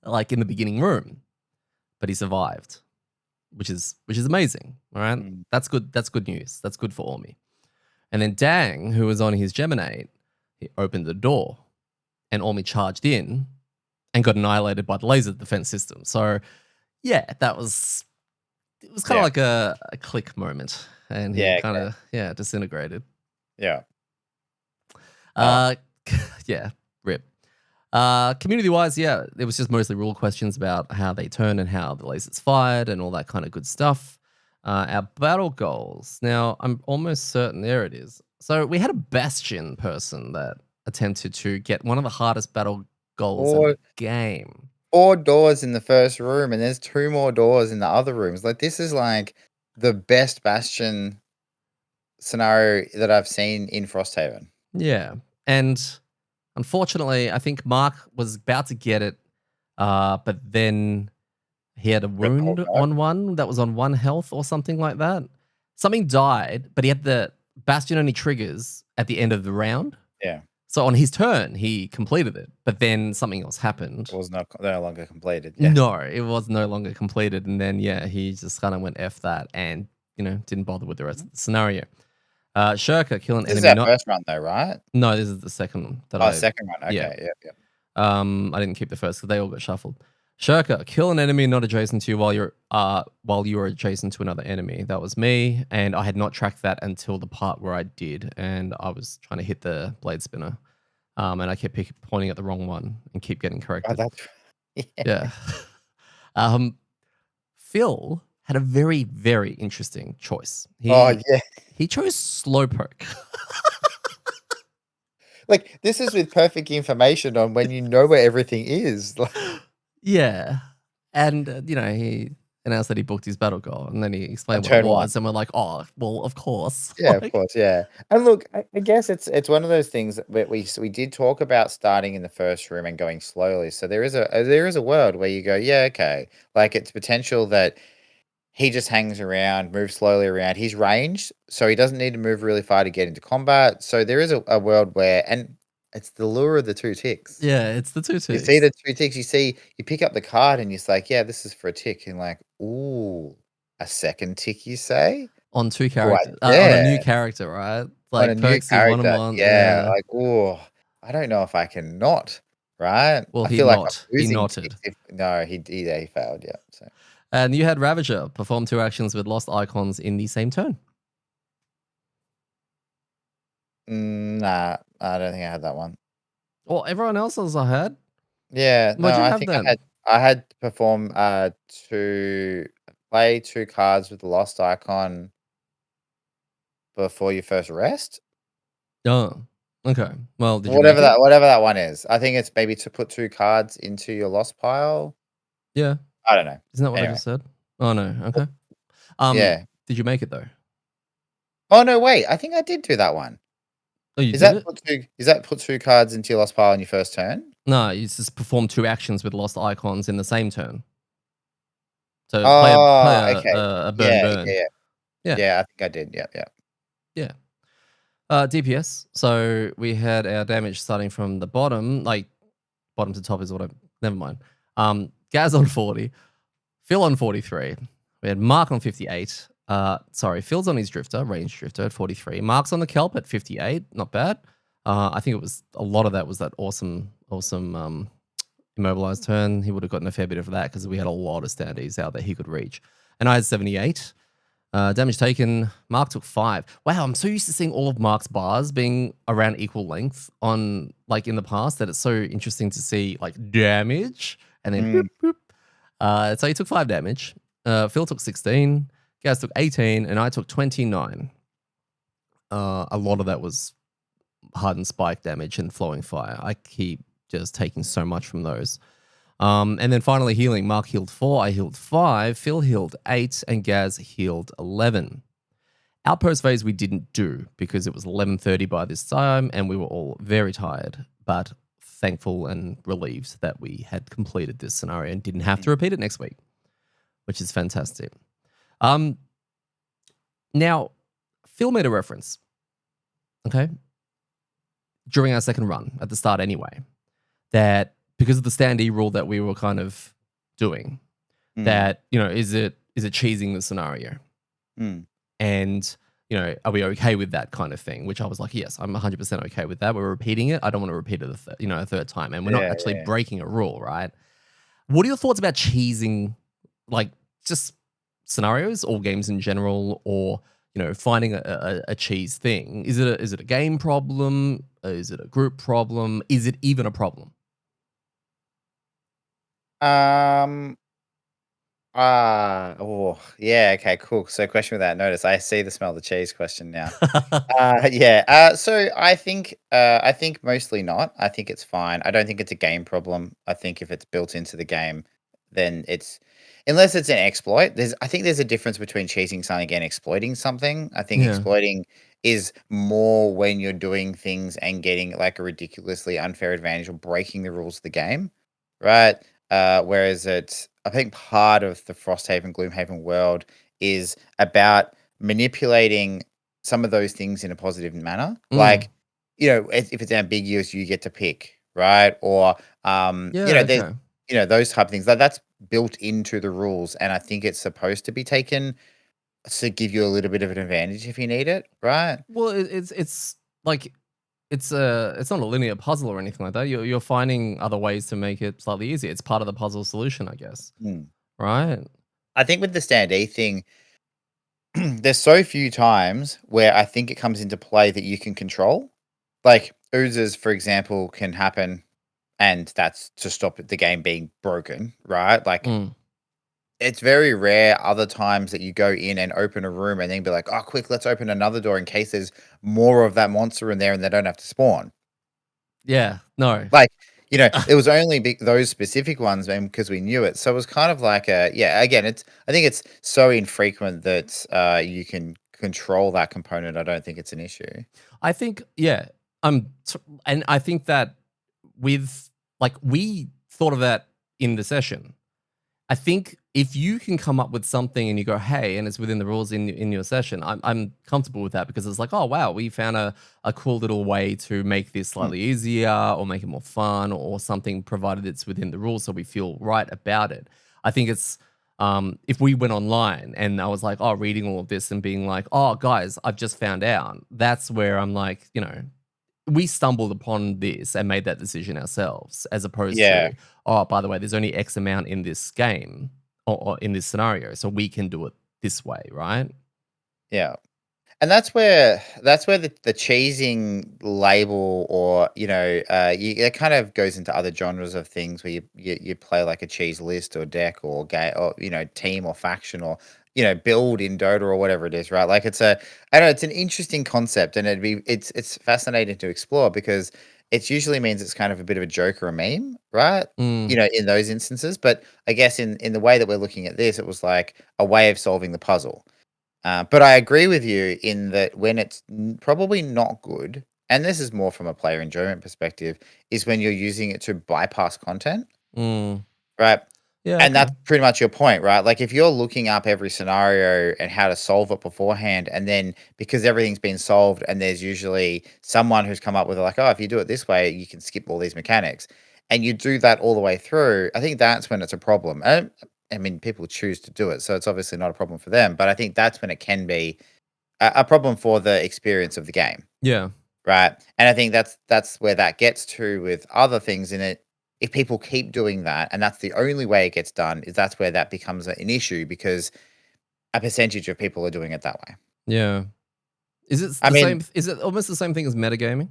like in the beginning room, but he survived, which is amazing. All right, Mm. that's good. That's good news. That's good for Ormi. And then Dang, who was on his Geminate, he opened the door, and Ormi charged in and got annihilated by the laser defense system. So yeah, it was kind of Yeah. like a click moment, and he Yeah, kind okay. of disintegrated. Yeah. Oh. Uh, yeah, rip. Community wise, yeah, it was just mostly rule questions about how they turn and how the lasers fired and all that kind of good stuff. Our battle goals. Now, I'm almost certain there it is. So we had a Bastion person that attempted to get one of the hardest battle goals in Four the game. 4 doors in the first room, and there's 2 more doors in the other rooms. Like, this is, like, the best Bastion scenario that I've seen in Frosthaven. Yeah, and unfortunately, I think Mark was about to get it, but then he had a Got caught wound guard? on one that was on 1 health or something like that. Something died, but he had the Bastion only triggers at the end of the round. Yeah. So on his turn, he completed it, but then something else It happened. was no longer completed. Yeah. No, it was no longer completed, and then yeah, he just kind of went F that and didn't bother with the rest of the scenario. Shirka kill an This is enemy our not first run though, right? no, this is the second one that Oh, I second run. yeah. Okay. Yep, yep. I didn't keep the first because they all got shuffled. Shirka, kill an enemy not adjacent to you while you are adjacent to another enemy. That was me, and I had not tracked that until the part where I did, and I was trying to hit the blade spinner, and I kept pointing at the wrong one and keep getting Oh, corrected. that's yeah. Yeah. Phil had a very very interesting choice. Oh, He yeah. he chose slowpoke. Like, this is with perfect information on when you know where everything is. Like, Yeah. And, he announced that he booked his battle goal, and then he on explained what it turn 1. was, and we're like, "Oh, well, of course." Yeah, of Like course, yeah. And look, I guess it's one of those things that we did talk about starting in the first room and going slowly. So there is a world where you go, yeah, okay. Like, it's potential that he just hangs around, moves slowly around. He's ranged, so he doesn't need to move really far to get into combat. So there is a world where, and it's the lure of the 2 ticks. yeah, it's the 2 You see ticks the 2 ticks, you pick up the card and you're like, yeah, this is for a tick. And like, ooh, a second tick, you say? on 2 Right characters on a there. new character, right? On a Like, new perks you want him character, on, yeah, yeah. like, "Ooh, I don't know if I can not," right? Well, I feel like I'm he losing nodded. ticks if no, he failed, yeah, so And you had Ravager perform 2 actions with lost icons in the same turn. nah, I don't think I had that one. Well, everyone else's I had. Yeah, no, What'd you I have think then? I had to perform, to play 2 cards with the lost icon before your first rest? Oh, okay. Well, did you make it? Whatever that one is. I think it's maybe to put 2 cards into your lost pile? Yeah. I don't know. Isn't that what I Anyway, just said? Oh, no. well, Okay. Um, yeah. did you make it though? Oh, no, wait, I think I did do that one. Oh, you did it? Is that put 2 cards into your lost pile on your first turn? No, you just perform 2 actions with lost icons in the same turn. So play Oh, a okay. a burn Yeah, burn. yeah, yeah. Yeah, Yeah, I think I did. Yeah, yeah. yeah. DPS. So we had our damage starting from the bottom, like bottom to top is what I. Never mind. Gaz on 40, Phil on 43. We had Mark on 58. Sorry, Phil's on his drifter, range drifter at 43. Mark's on the kelp at 58. Not bad. I think it was a lot of that was that awesome immobilized turn. He would have gotten a fair bit of that because we had a lot of standees out that he could reach. And I had 78. Damage taken. Mark took 5. Wow, I'm so used to seeing all of Mark's bars being around equal length on like in the past that it's so interesting to see like damage and then boop, Mm. boop. So he took 5 damage. Phil took 16, Gaz took 18, and I took 29. A lot of that was hardened spike damage and flowing fire. I keep just taking so much from those. And then finally healing. Mark healed 4, I healed 5, Phil healed 8, and Gaz healed 11. Outpost phase we didn't do because it was 11:30 by this time and we were all very tired, but thankful and relieved that we had completed this scenario and didn't have to repeat it next week, which is fantastic. Now, Phil made a reference, okay, during our second run at the start anyway, that because of the standee rule that we were kind of doing, that, is it cheesing the scenario? Mm. And, are we okay with that kind of thing? Which I was like, yes, I'm 100% okay with that. We're repeating it. I don't want to repeat it a third time. And we're not actually breaking a rule, right? What are your thoughts about cheesing, like just scenarios or games in general, or, finding a cheese thing? Is it a game problem? Is it a group problem? Is it even a problem? Um, yeah, okay, cool. So question without notice. I see the smell of the cheese question now. Yeah. So I think mostly not. I think it's fine. I don't think it's a game problem. I think if it's built into the game, then it's unless it's an exploit. I think there's a difference between cheating something and exploiting something. I think Yeah. exploiting is more when you're doing things and getting like a ridiculously unfair advantage or breaking the rules of the game, right? Whereas I think part of the Frosthaven, Gloomhaven world is about manipulating some of those things in a positive manner. Mm. If it's ambiguous, you get to pick, right? Or, Yeah, there's, okay. those type of things. That's built into the rules. And I think it's supposed to be taken to give you a little bit of an advantage if you need it, right? Well, it's like it's not a linear puzzle or anything like that. You're finding other ways to make it slightly easier. It's part of the puzzle solution, I guess. Mm. Right? I think with the standee thing, there's so few times where I think it comes into play that you can control. Like oozes, for example, can happen, and that's to stop the game being broken, right? Like Mm. it's very rare other times that you go in and open a room and then be like, oh, quick, let's open another door in case there's more of that monster in there and they don't have to spawn. Yeah. No. Like, it was only those specific ones and because we knew it. So it was kind of like again, I think it's so infrequent that you can control that component. I don't think it's an issue. I think, yeah. And I think that with like we thought of that in the session. I think if you can come up with something and you go, hey, and it's within the rules in your session, I'm comfortable with that because it's like, oh wow, we found a cool little way to make this Hmm. slightly easier or make it more fun or something, provided it's within the rules, so we feel right about it. I think it's if we went online and I was like, oh, reading all of this and being like, oh guys, I've just found out. That's where I'm like, we stumbled upon this and made that decision ourselves, as opposed Yeah, to, oh, by the way, there's only X amount in this game or in this scenario, so we can do it this way, right? yeah. And that's where the cheesing label or, it kind of goes into other genres of things where you play like a cheese list or deck or game or, team or faction or, build in Dota or whatever it is, right? Like I don't know, it's an interesting concept and it's fascinating to explore because it usually means it's kind of a bit of a joke or a meme, right? Mm, In those instances. But I guess in the way that we're looking at this, it was like a way of solving the puzzle. But I agree with you in that when it's probably not good, and this is more from a player enjoyment perspective, is when you're using it to bypass content, mm. right? Yeah, And okay. that's pretty much your point, right? Like if you're looking up every scenario and how to solve it beforehand, and then because everything's been solved, and there's usually someone who's come up with like, oh, if you do it this way, you can skip all these mechanics, and you do that all the way through. I think that's when it's a problem. I mean, people choose to do it, so it's obviously not a problem for them. But I think that's when it can be a problem for the experience of the game, Yeah. right? And I think that's where that gets to with other things in it. If people keep doing that, and that's the only way it gets done, is that's where that becomes an issue because a percentage of people are doing it that way. Yeah. Is it I the mean, same? Is it almost the same thing as metagaming?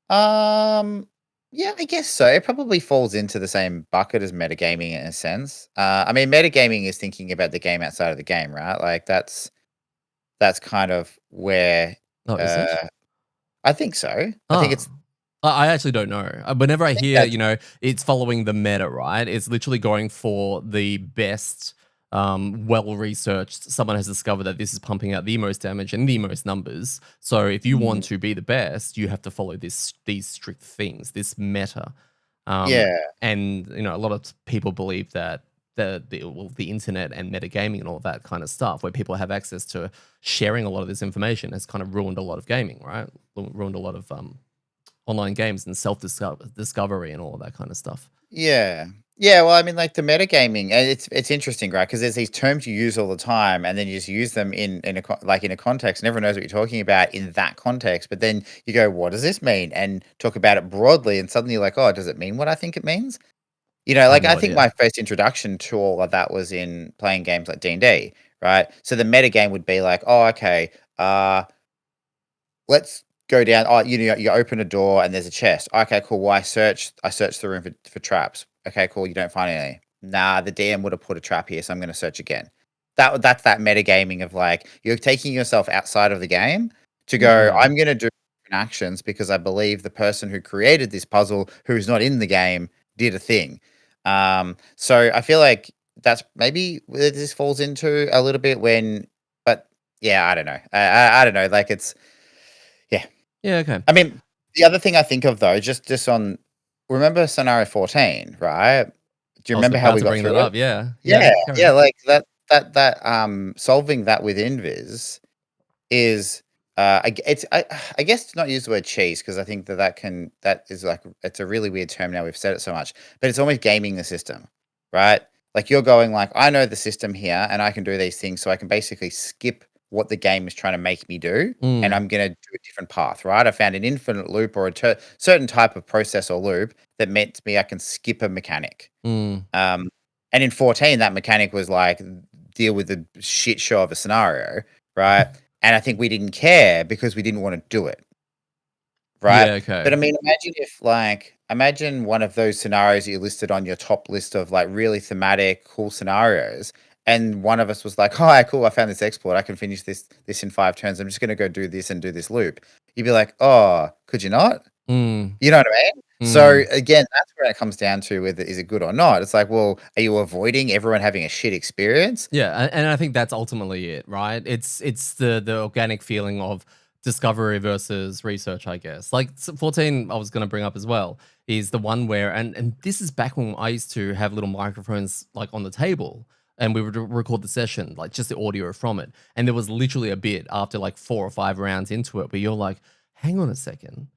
um, Yeah, I guess so. It probably falls into the same bucket as metagaming in a sense. I mean, metagaming is thinking about the game outside of the game, right? Like that's kind of where Oh, is it? I think so. I think Ah. it's I actually don't know. Whenever I I think hear, that's it's following the meta, right? It's literally going for the best, well-researched. Someone has discovered that this is pumping out the most damage and the most numbers. So if you want mm, to be the best, you have to follow these strict things, this meta. yeah. And a lot of people believe that the internet and metagaming and all that kind of stuff, where people have access to sharing a lot of this information, has kind of ruined a lot of gaming, right? Ruined a lot of online games and self-discovery and all of that kind of stuff. Yeah. Yeah, well, I mean, like the metagaming, and it's interesting, right? Because there's these terms you use all the time, and then you just use them like in a context, and everyone knows what you're talking about in that context. But then you go, "What does this mean?" And talk about it broadly, and suddenly you're like, "Oh, does it mean what I think it means?" I have Like I no think idea. my first introduction to all of that was in playing games like D&D, right? So the metagame would be like, "Oh, okay, uh, let's go down. Oh, you open a door and there's a chest. Okay, cool. Well, I searched the room for traps. Okay, cool. You don't find any. Nah, the DM would have put a trap here, so I'm going to search again. That's that metagaming of like you're taking yourself outside of the game to go. Mm. I'm going to do different actions because I believe the person who created this puzzle, who's not in the game, did a thing. So I feel like that's maybe where this falls into a little bit but yeah, I don't know. I don't know. Like it's yeah. Yeah, okay. I mean, the other thing I think of though, just on remember scenario 14, right? Do you I was remember how about we to got bring that through it? up. Yeah. Yeah, Yeah, carry yeah, on. like that solving that with Invis is I guess to not use the word cheese because I think that is like it's a really weird term now we've said it so much, but it's almost gaming the system, right? Like you're going like I know the system here and I can do these things, so I can basically skip what the game is trying to make me do, and Mm. I'm gonna do a different path, right? I found an infinite loop or certain type of process or loop that meant to me I can skip a mechanic. Mm. Um, and in 14, that mechanic was like deal with the shit show of a scenario, right? And I think we didn't care because we didn't want to do it, right? Yeah, But okay. I mean, imagine one of those scenarios that you listed on your top list of like really thematic, cool scenarios. And one of us was like, "Oh, cool! I found this exploit. I can finish this in 5 turns. I'm just going to go do this and do this loop." You'd be like, "Oh, could you not?" Mm. You know what I mean? So Mm. again, that's where it comes down to whether is it good or not. It's like, well, are you avoiding everyone having a shit experience? Yeah, and I think that's ultimately it, right? It's the organic feeling of discovery versus research, I guess. Like 14, I was going to bring up as well, is the one where and this is back when I used to have little microphones like on the table, and we would record the session, like just the audio from it. And there was literally a bit after like 4 or 5 rounds into it where you're like, hang on a second.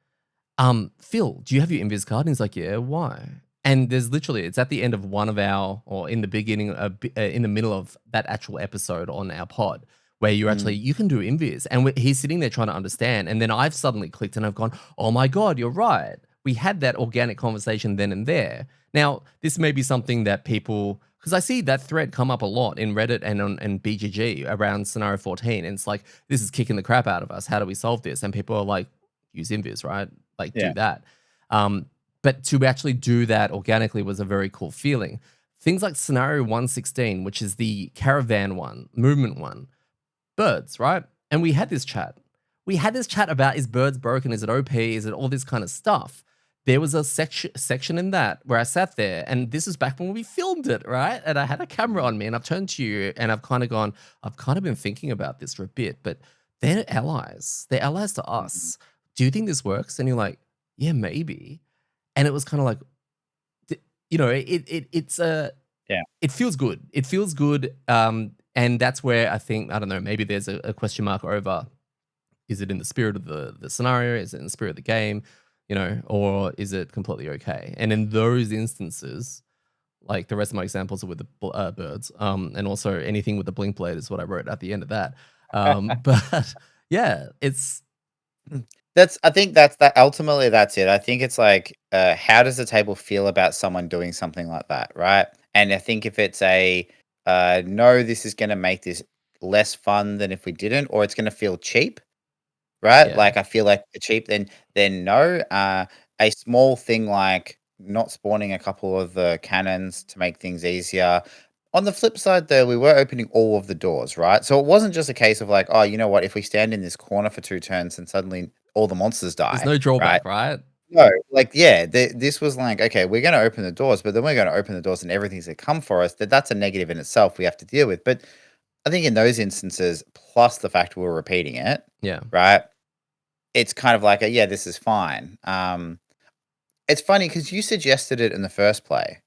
Phil, do you have your invis card? And he's like, yeah, why? And there's literally, it's at the end of one of our, or in the beginning, in the middle of that actual episode on our pod, where Mm, you can do invis. And he's sitting there trying to understand. And then I've suddenly clicked and I've gone, oh my God, you're right. We had that organic conversation then and there. Now, this may be something that people, because I see that thread come up a lot in Reddit and on and BGG around scenario 14. And it's like, this is kicking the crap out of us. How do we solve this? And people are like, use invis, right? Like yeah. do that. Um, but to actually do that organically was a very cool feeling. Things like scenario 116, which is the caravan one, movement one, birds, right? And we had this chat. We had this chat about is birds broken? Is it OP? Is it all this kind of stuff? There was a section in that where I sat there, and this is back when we filmed it, right? And I had a camera Mm, on me, and I've turned to you, and I've kind of gone, I've kind of been thinking about this for a bit, but they're allies. They're allies to mhm, us. Do you think this works? And you're like, yeah, maybe. And it was kind of like, yeah. it feels good. It feels good. And that's where I think, I don't know, maybe there's a question mark over, is it in the spirit of the scenario? Is it in the spirit of the game? Or is it completely okay? And in those instances, like the rest of my examples are with the birds, and also anything with the blink blade is what I wrote at the end of that. But yeah, it's Mm. I think that ultimately that's it. I think it's like, how does the table feel about someone doing something like that, right? And I think if it's no, this is going to make this less fun than if we didn't, or it's going to feel cheap, right? yeah, Like I feel like cheap, then no. a small thing like not spawning a couple of the cannons to make things easier. On the flip side, though, we were opening all of the doors, right? So it wasn't just a case of like, oh, you know what? If we stand in this corner for 2 turns and suddenly all the monsters There's die, no right? drawback, right? No, like, yeah, this was like, okay, we're going to open the doors, but then we're going to open the doors and everything's going to come for us. That's a negative in itself we have to deal with. But I think in those instances, plus the fact we're repeating it, Yeah. right? It's kind of like, yeah, this is fine. It's funny because you suggested it in the first play.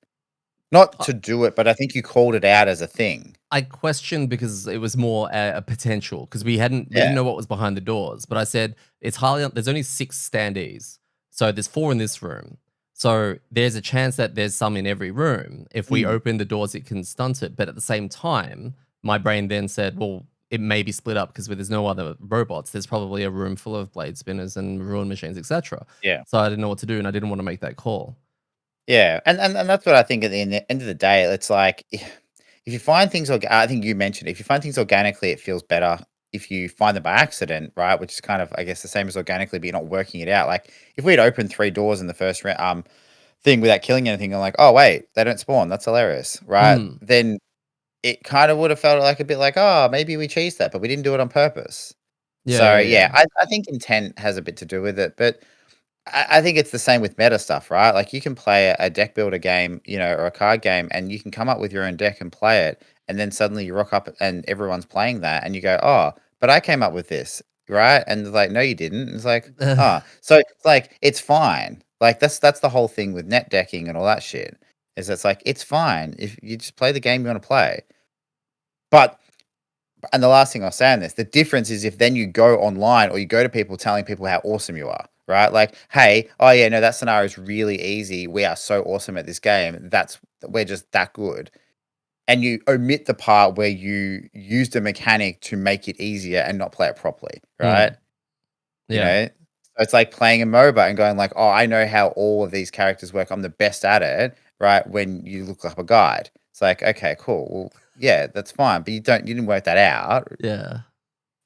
Not Uh, to do it, but I think you called it out as a thing. I questioned because it was more a potential because we Yeah. didn't know what was behind the doors. But I said it's highly there's only 6 standees, so there's 4 in this room. So there's a chance that there's some in every room. If we Mm. open the doors, it can stunt it. But at the same time, my brain then said, well, it may be split up because there's no other robots. There's probably a room full of blade spinners and ruin machines, etc. Yeah. So I didn't know what to do, and I didn't want to make that call. Yeah, and that's what I think at the end of the day, it's like if you find things I think you mentioned if you find things organically, it feels better. If you find them by accident, right, which is kind of I guess the same as organically, but you're not working it out. Like if we had opened 3 doors in the first thing without killing anything, I'm like, oh wait, they don't spawn. That's hilarious, right? Mm. Then it kind of would have felt like a bit like, oh, maybe we cheesed that, but we didn't do it on purpose. Yeah, So yeah, yeah, yeah. I think intent has a bit to do with it, but I think it's the same with meta stuff, right? Like you can play a deck builder game, or a card game, and you can come up with your own deck and play it, and then suddenly you rock up and everyone's playing that, and you go, "Oh, but I came up with this, right?" And they're like, "No, you didn't." It's like, "Ah," so it's like it's fine. Like that's the whole thing with net decking and all that shit. Is it's like it's fine if you just play the game you want to play, but and the last thing I'll say on this, the difference is if then you go online or you go to people telling people how awesome you are, right? Like, hey, oh yeah, no, that scenario is really easy. We are so awesome at this game. We're just that good. And you omit the part where you used a mechanic to make it easier and not play it properly, right? Mm. You Yeah. know? So it's like playing a MOBA and going like, oh, I know how all of these characters work. I'm the best at it, right? When you look up a guide. It's like, okay, cool. Well, yeah, that's fine. But you didn't work that out. Yeah.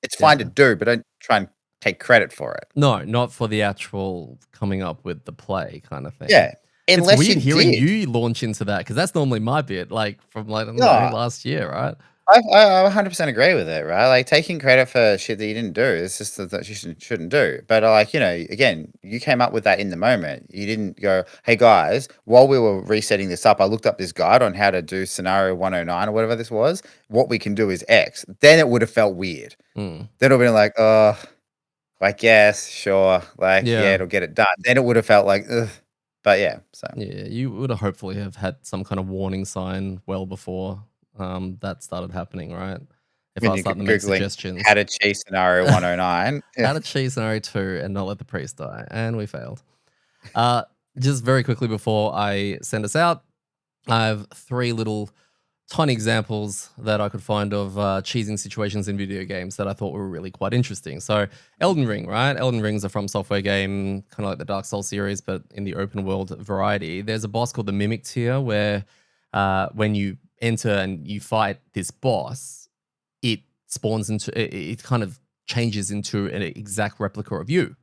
It's fine to Yeah. do, but don't try and take credit for it. No, not for the actual coming up with the play kind of thing. Yeah, It's unless weird you hearing did. you launch into that because that's normally my bit, like from like I don't know Yeah, last year, right? I 100% agree with it, right? Like taking credit for shit that you didn't do is just that you shouldn't do. But like, again, you came up with that in the moment. You didn't go, hey guys, while we were resetting this up, I looked up this guide on how to do scenario 109 or whatever this was. What we can do is X. Then it would have felt weird. Mm. Then it would have been like, oh, I guess, sure. Like, yeah, Yeah, it'll get it done. Then it would have felt like, ugh. But yeah, so. yeah. You would have hopefully have had some kind of warning sign well before that started happening, right? If I When was you're starting to make Googling how suggestions, to cheese scenario 109. Yeah. how to cheese scenario 2 and not let the priest die, and we failed. Uh, just very quickly before I send us out, I have 3 little tiny examples that I could find of cheesing situations in video games that I thought were really quite interesting. So, Elden Ring, right? Elden Ring's a From Software game, kind of like the Dark Souls series, but in the open world variety. There's a boss called the Mimic Tier where when you enter and you fight this boss, it spawns into it kind of changes into an exact replica of you,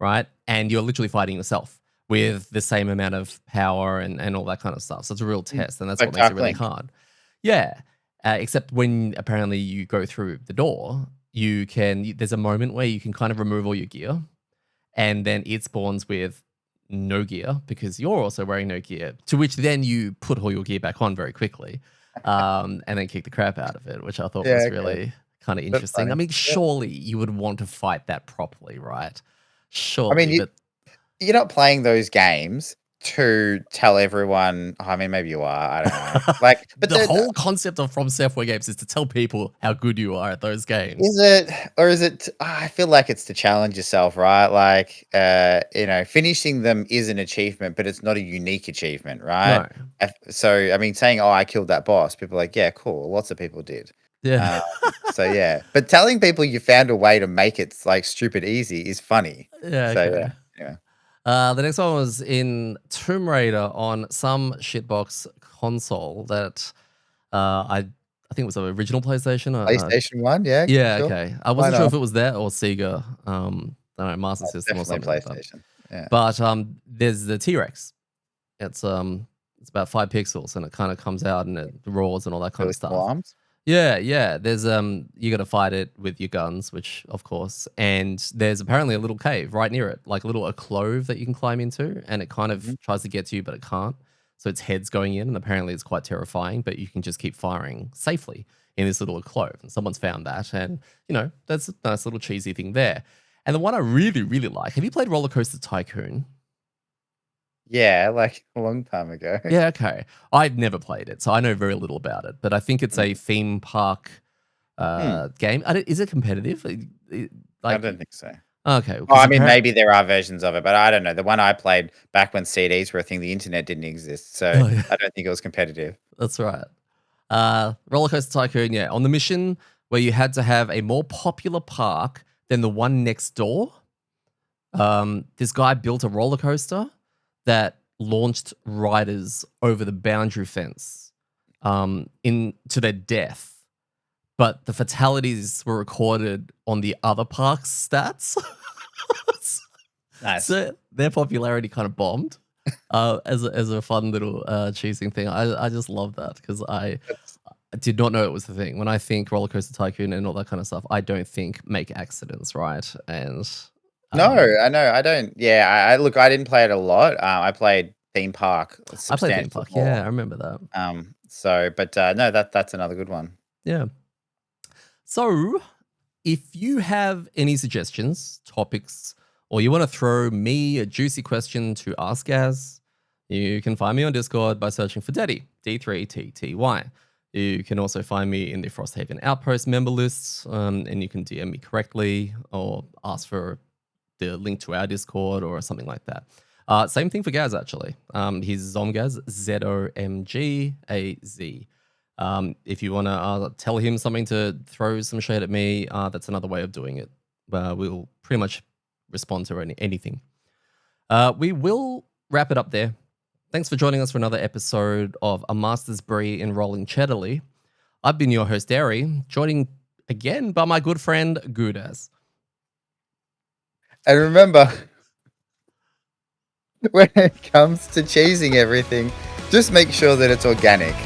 right? And you're literally fighting yourself with the same amount of power and all that kind of stuff. So it's a real test, and that's Like what makes it Dark really Link. hard. Yeah. Except when apparently you go through the door, there's a moment where you can kind of remove all your gear, and then it spawns with no gear because you're also wearing no gear, to which then you put all your gear back on very quickly, and then kick the crap out of it, which I thought Yeah, was okay. really kind of That's interesting. I funny. mean, Yeah. surely you would want to fight that properly, right? I mean, Surely, but you're not playing those games to tell everyone I mean, maybe you are, I don't know. Like, but the then whole concept of From Software games is to tell people how good you are at those games. is it or is it I feel like it's to challenge yourself, right? Like, finishing them is an achievement, but it's not a unique achievement, right? No. So, I mean, saying, "Oh, I killed that boss," people are like, "Yeah, cool." Lots of people did. Yeah. Um, so yeah, but telling people you found a way to make it like stupid easy is funny. Yeah, So yeah, okay. yeah. The next one was in Tomb Raider on some shitbox console that I think it was the original PlayStation. PlayStation 1, yeah, Yeah, sure. okay. I Why wasn't sure not? if it was that or Sega. I don't know, Master It's System or definitely something like that. PlayStation. Yeah. But there's the T-Rex. It's about 5 pixels, and it kind of comes out and it roars and all that kind Really of small stuff. arms. Yeah, yeah. There's you got to fight it with your guns, which of course, and there's apparently a little cave right near it, like a clove that you can climb into, and it kind of Mhm. tries to get to you, but it can't. So its head's going in, and apparently it's quite terrifying. But you can just keep firing safely in this little clove, and someone's found that, and that's a nice little cheesy thing there. And the one I really, really like. Have you played Roller Coaster Tycoon? Yeah, like a long time ago. Yeah, okay. I've never played it, so I know very little about it. But I think it's Mm. a theme park Hmm. game. Is it competitive? I Like, don't think so. okay, Oh, because I mean, apparently, maybe there are versions of it, but I don't know. The one I played back when CDs were a thing, the internet didn't exist, so oh yeah, I don't think it was competitive. that's right. Roller Coaster Tycoon, yeah, on the mission where you had to have a more popular park than the one next door. This guy built a roller coaster that launched riders over the boundary fence, to their death. But the fatalities were recorded on the other park's stats. Nice. So their popularity kind of bombed. As a fun little cheesing thing. I just love that because I That's did not know it was the thing. When I think Roller Coaster Tycoon and all that kind of stuff, I don't think make accidents, right? And No, um, I know, I don't yeah, I look, I didn't play it a lot. I played theme park I played theme substantially park. more. Yeah, I remember that. No, that's another good one. Yeah. So if you have any suggestions, topics, or you want to throw me a juicy question to ask Gaz, you can find me on Discord by searching for Detty, D3TTY. You can also find me in the Frosthaven Outpost member lists, and you can DM me correctly or ask for the link to our Discord or something like that. Same thing for Gaz, actually. He's Zomgaz, Zomgaz. If you want to tell him something to throw some shade at me, that's another way of doing it. We'll pretty much respond to anything. We will wrap it up there. Thanks for joining us for another episode of A Master's Brie in Rolling Cheddarly. I've been your host, Derry, joining again by my good friend, Gudaz. And remember, when it comes to cheesing everything, just make sure that it's organic.